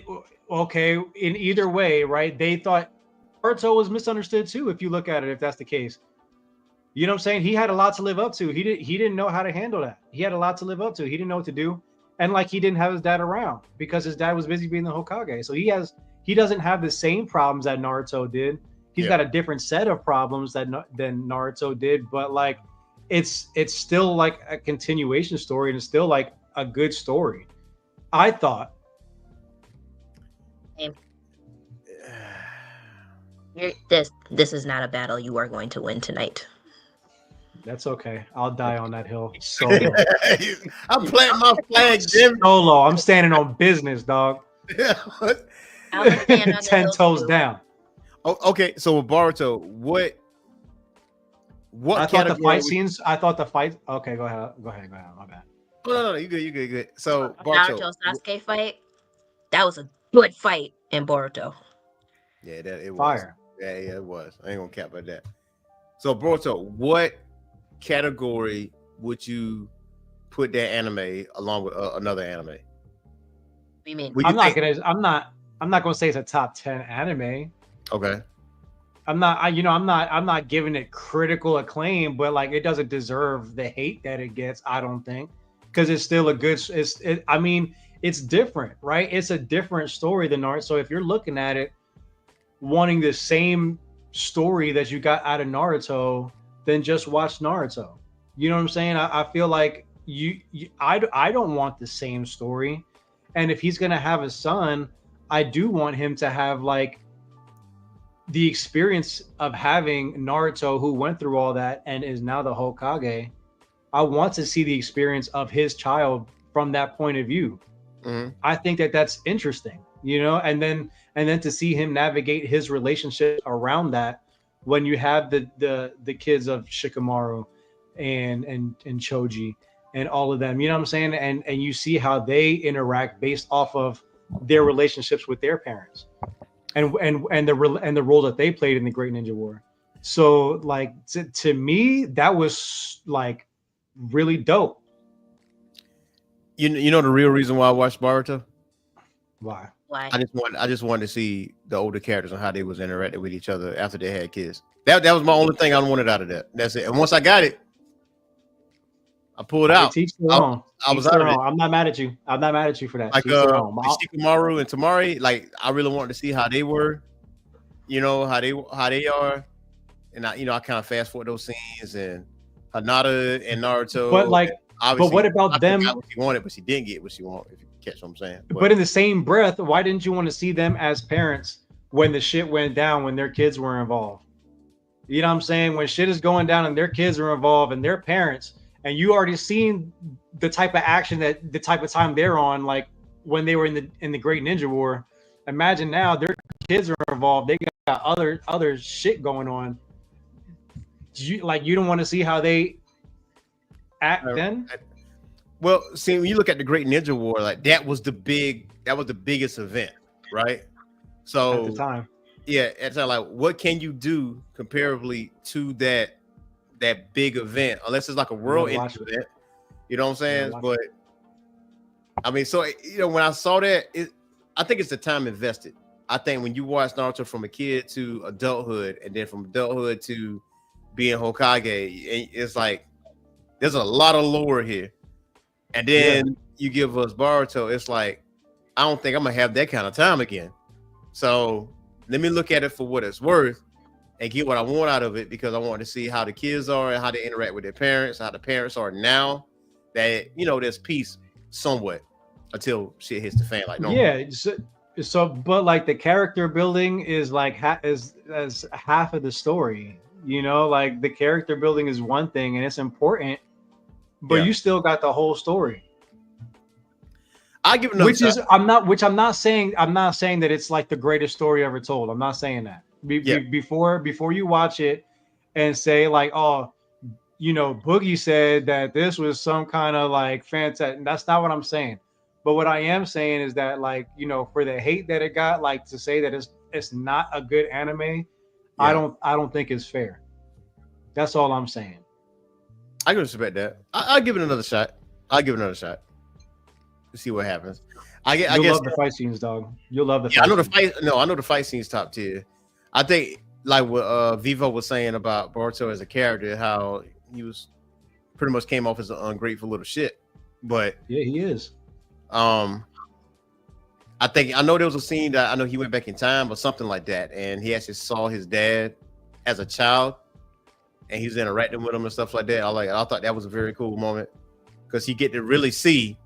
either way, right? They thought Boruto was misunderstood too. If you look at it, if that's the case, you know what I'm saying? He had a lot to live up to. He didn't know how to handle that. He had a lot to live up to. He didn't know what to do, and like he didn't have his dad around because his dad was busy being the Hokage. So he doesn't have the same problems that Naruto did. He's got a different set of problems than Naruto did, but like it's still like a continuation story, and it's still like a good story. I thought. This is not a battle you are going to win tonight. That's okay. I'll die on that hill solo. I'm planting my flag, Jim. Solo. I'm standing on business, dog. I'm gonna stand on 10 toes down. Oh, okay, so with Boruto, what I thought the fight scenes. I thought the fight. Okay, go ahead. My bad. No, you good. So Naruto Sasuke fight. That was a good fight in Boruto. Yeah, it was fire. Yeah, it was. I ain't gonna cap about that. So Boruto, what category would you put that anime along with another anime? you mean? What do you think? I'm not gonna say it's a top 10 anime. Okay. I'm not giving it critical acclaim, but like it doesn't deserve the hate that it gets. I don't think, because it's still a good. I mean, it's different, right? It's a different story than Naruto. So if you're looking at it, wanting the same story that you got out of Naruto, then just watch Naruto. You know what I'm saying? I feel like I don't want the same story, and if he's gonna have a son, I do want him to have like the experience of having Naruto, who went through all that and is now the Hokage. I want to see the experience of his child from that point of view. Mm-hmm. I think that that's interesting, you know, and then to see him navigate his relationship around that when you have the kids of Shikamaru and Choji and all of them, you know what I'm saying? And you see how they interact based off of their relationships with their parents. And the role that they played in the Great Ninja War. So like to me, that was like really dope. You know the real reason why I watched Boruto? Why? Why? I just wanted to see the older characters and how they was interacting with each other after they had kids. That was my only thing I wanted out of that. That's it. And once I got it, I pulled out. Teach their own. I was out of it. I'm not mad at you. I'm not mad at you for that. Like Shikamaru and Tamari, like I really wanted to see how they were, you know, how they are, and I kind of fast forward those scenes and Hinata and Naruto. But like, but what about them? Got what she wanted, but she didn't get what she wanted. If you catch what I'm saying. But in the same breath, why didn't you want to see them as parents when the shit went down when their kids were involved? You know what I'm saying? When shit is going down and their kids are involved and their parents. And you already seen the type of action that the type of time they're on, like when they were in the Great Ninja War. Imagine now their kids are involved. They got other shit going on. You don't want to see how they act then? Well, see, when you look at the Great Ninja War, like that was the biggest event, right? So At the time, yeah, it's like what can you do comparably to that big event, unless it's like a world event, you know what I'm saying? But I mean, so when I saw that, I think it's the time invested. I think when you watch Naruto from a kid to adulthood, and then from adulthood to being Hokage, it's like there's a lot of lore here. And then you give us Boruto, it's like I don't think I'm gonna have that kind of time again. So let me look at it for what it's worth and get what I want out of it, because I want to see how the kids are and how they interact with their parents, how the parents are now that, there's peace somewhat until shit hits the fan like normal. Yeah. So, but like the character building is like as half of the story, like the character building is one thing and it's important, but you still got the whole story. I give it I'm not saying that it's like the greatest story ever told. I'm not saying that. Before you watch it and say like, oh, Boogie said that this was some kind of like fantastic. That's not what I'm saying. But what I am saying is that like, for the hate that it got, like to say that it's not a good anime, I don't think it's fair. That's all I'm saying. I can respect that. I'll give it another shot. To see what happens. I guess love the fight scenes, dog. You'll love the fight. I know the fight. No, I know the fight scenes top tier. I think like what Vivo was saying about Boruto as a character, how he was pretty much came off as an ungrateful little shit. But yeah, he is. I know there was a scene that I know he went back in time or something like that, and he actually saw his dad as a child, and he was interacting with him and stuff like that. I thought that was a very cool moment because he get to really see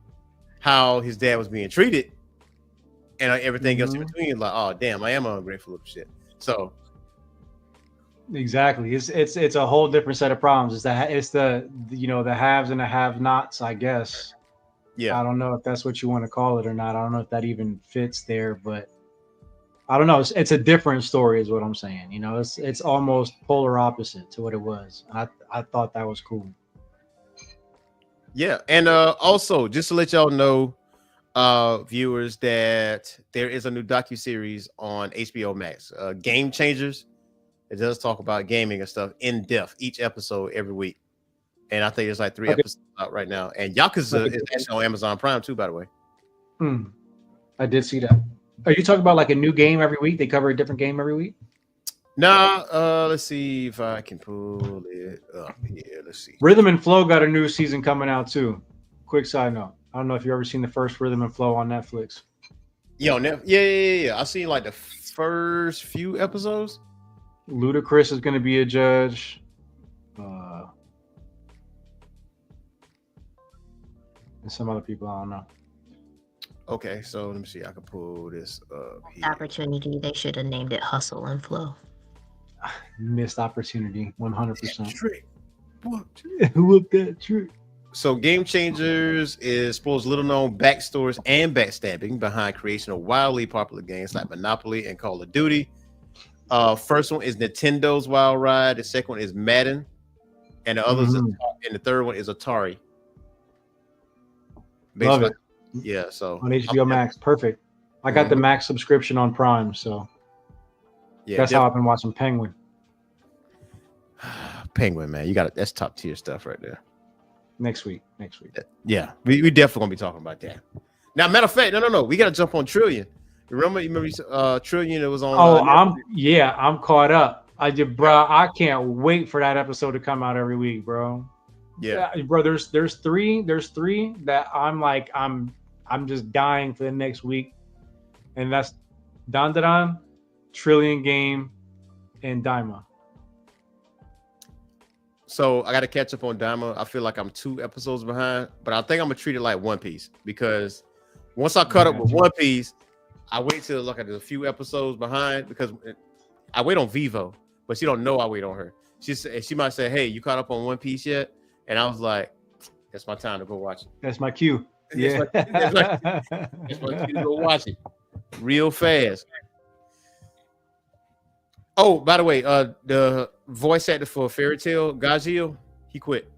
how his dad was being treated and everything else in between. Like, oh damn, I am an ungrateful little shit. So exactly, it's a whole different set of problems. It's the the haves and the have-nots, I guess. Yeah, I don't know if that's what you want to call it or not. I don't know if that even fits there, but I don't know. It's a different story, is what I'm saying. It's almost polar opposite to what it was. I thought that was cool. Yeah, and also just to let y'all know, viewers, that there is a new docuseries on HBO Max, Game Changers. It does talk about gaming and stuff in depth, each episode every week. And I think there's like 3 episodes out right now. And Yakuza is actually on Amazon Prime too, by the way. I did see that. Are you talking about like a new game every week? They cover a different game every week? Nah, let's see if I can pull it up here. Let's see. Rhythm and Flow got a new season coming out too. Quick side note. I don't know if you've ever seen the first Rhythm and Flow on Netflix. Yeah. I seen like the first few episodes. Ludacris is going to be a judge. And some other people, I don't know. Okay, so let me see. I can pull this up here. Opportunity. They should have named it Hustle and Flow. Missed opportunity, 100%. Trick. Whoop that trick. So Game Changers is supposed little known backstories and backstabbing behind creation of wildly popular games like Monopoly and Call of Duty. First one is Nintendo's Wild Ride. The second one is Madden, and the others and the third one is Atari. Love it. Yeah, so on HBO Max, perfect. I got the Max subscription on Prime, so yeah, that's how I've been watching Penguin. Penguin, man, that's top tier stuff right there. Next week. Yeah, we definitely gonna be talking about that. Now, matter of fact, no, we gotta jump on Trillion. You remember Trillion? It was on. I'm caught up. I can't wait for that episode to come out every week, bro. Yeah, bro. There's three that I'm just dying for the next week, and that's Dandadan, Trillion Game, and Daima. So I got to catch up on Daima. I feel like I'm 2 episodes behind, but I think I'm gonna treat it like One Piece because once I caught up with One Piece, I wait till like there's a few episodes behind because I wait on Vivo, but she don't know I wait on her. She might say, "Hey, you caught up on One Piece yet?" And I was like, "That's my time to go watch it." That's my cue. Yeah, that's my cue to go watch it real fast. Oh, by the way, the voice actor for Fairy Tail, Gajil, he quit.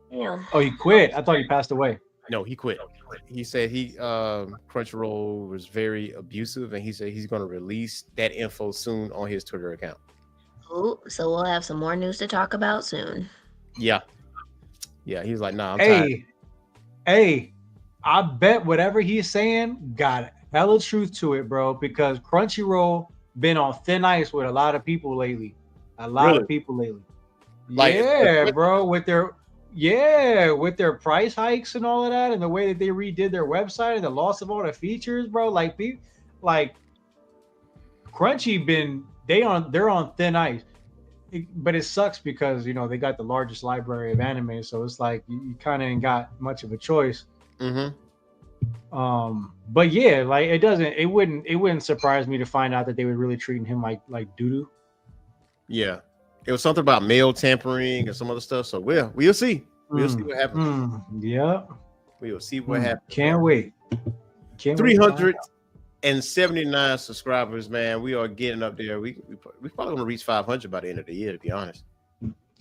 Yeah. Oh, he quit? I thought he passed away. No, he quit. He said Crunchyroll was very abusive, and he said he's going to release that info soon on his Twitter account. Ooh, so we'll have some more news to talk about soon. Yeah, he's like, nah, I'm tired. Hey, I bet whatever he's saying got hella truth to it, bro, because Crunchyroll been on thin ice with a lot of people lately. Of people lately. Like, bro, with their price hikes and all of that, and the way that they redid their website and the loss of all the features, bro. Like Crunchy they're on thin ice. But it sucks because they got the largest library of anime, so it's like you kind of ain't got much of a choice. But yeah, like it wouldn't surprise me to find out that they were really treating him like doo-doo. Yeah, it was something about mail tampering and some other stuff. So we'll see. We'll see what happens. Yeah, we will see what happens. Can't wait. 379 subscribers, man. We are getting up there. We probably gonna reach 500 by the end of the year, to be honest.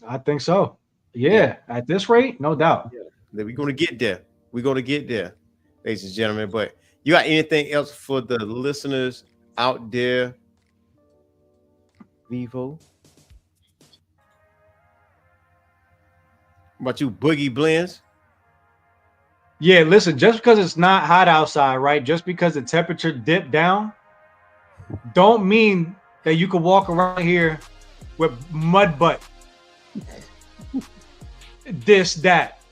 I think so. Yeah. At this rate, no doubt. Yeah. We're gonna get there. Ladies and gentlemen. But you got anything else for the listeners out there? Vivo. What about you, Boogie Blends? Yeah, listen, just because it's not hot outside, right? Just because the temperature dipped down, don't mean that you can walk around here with mud butt. That.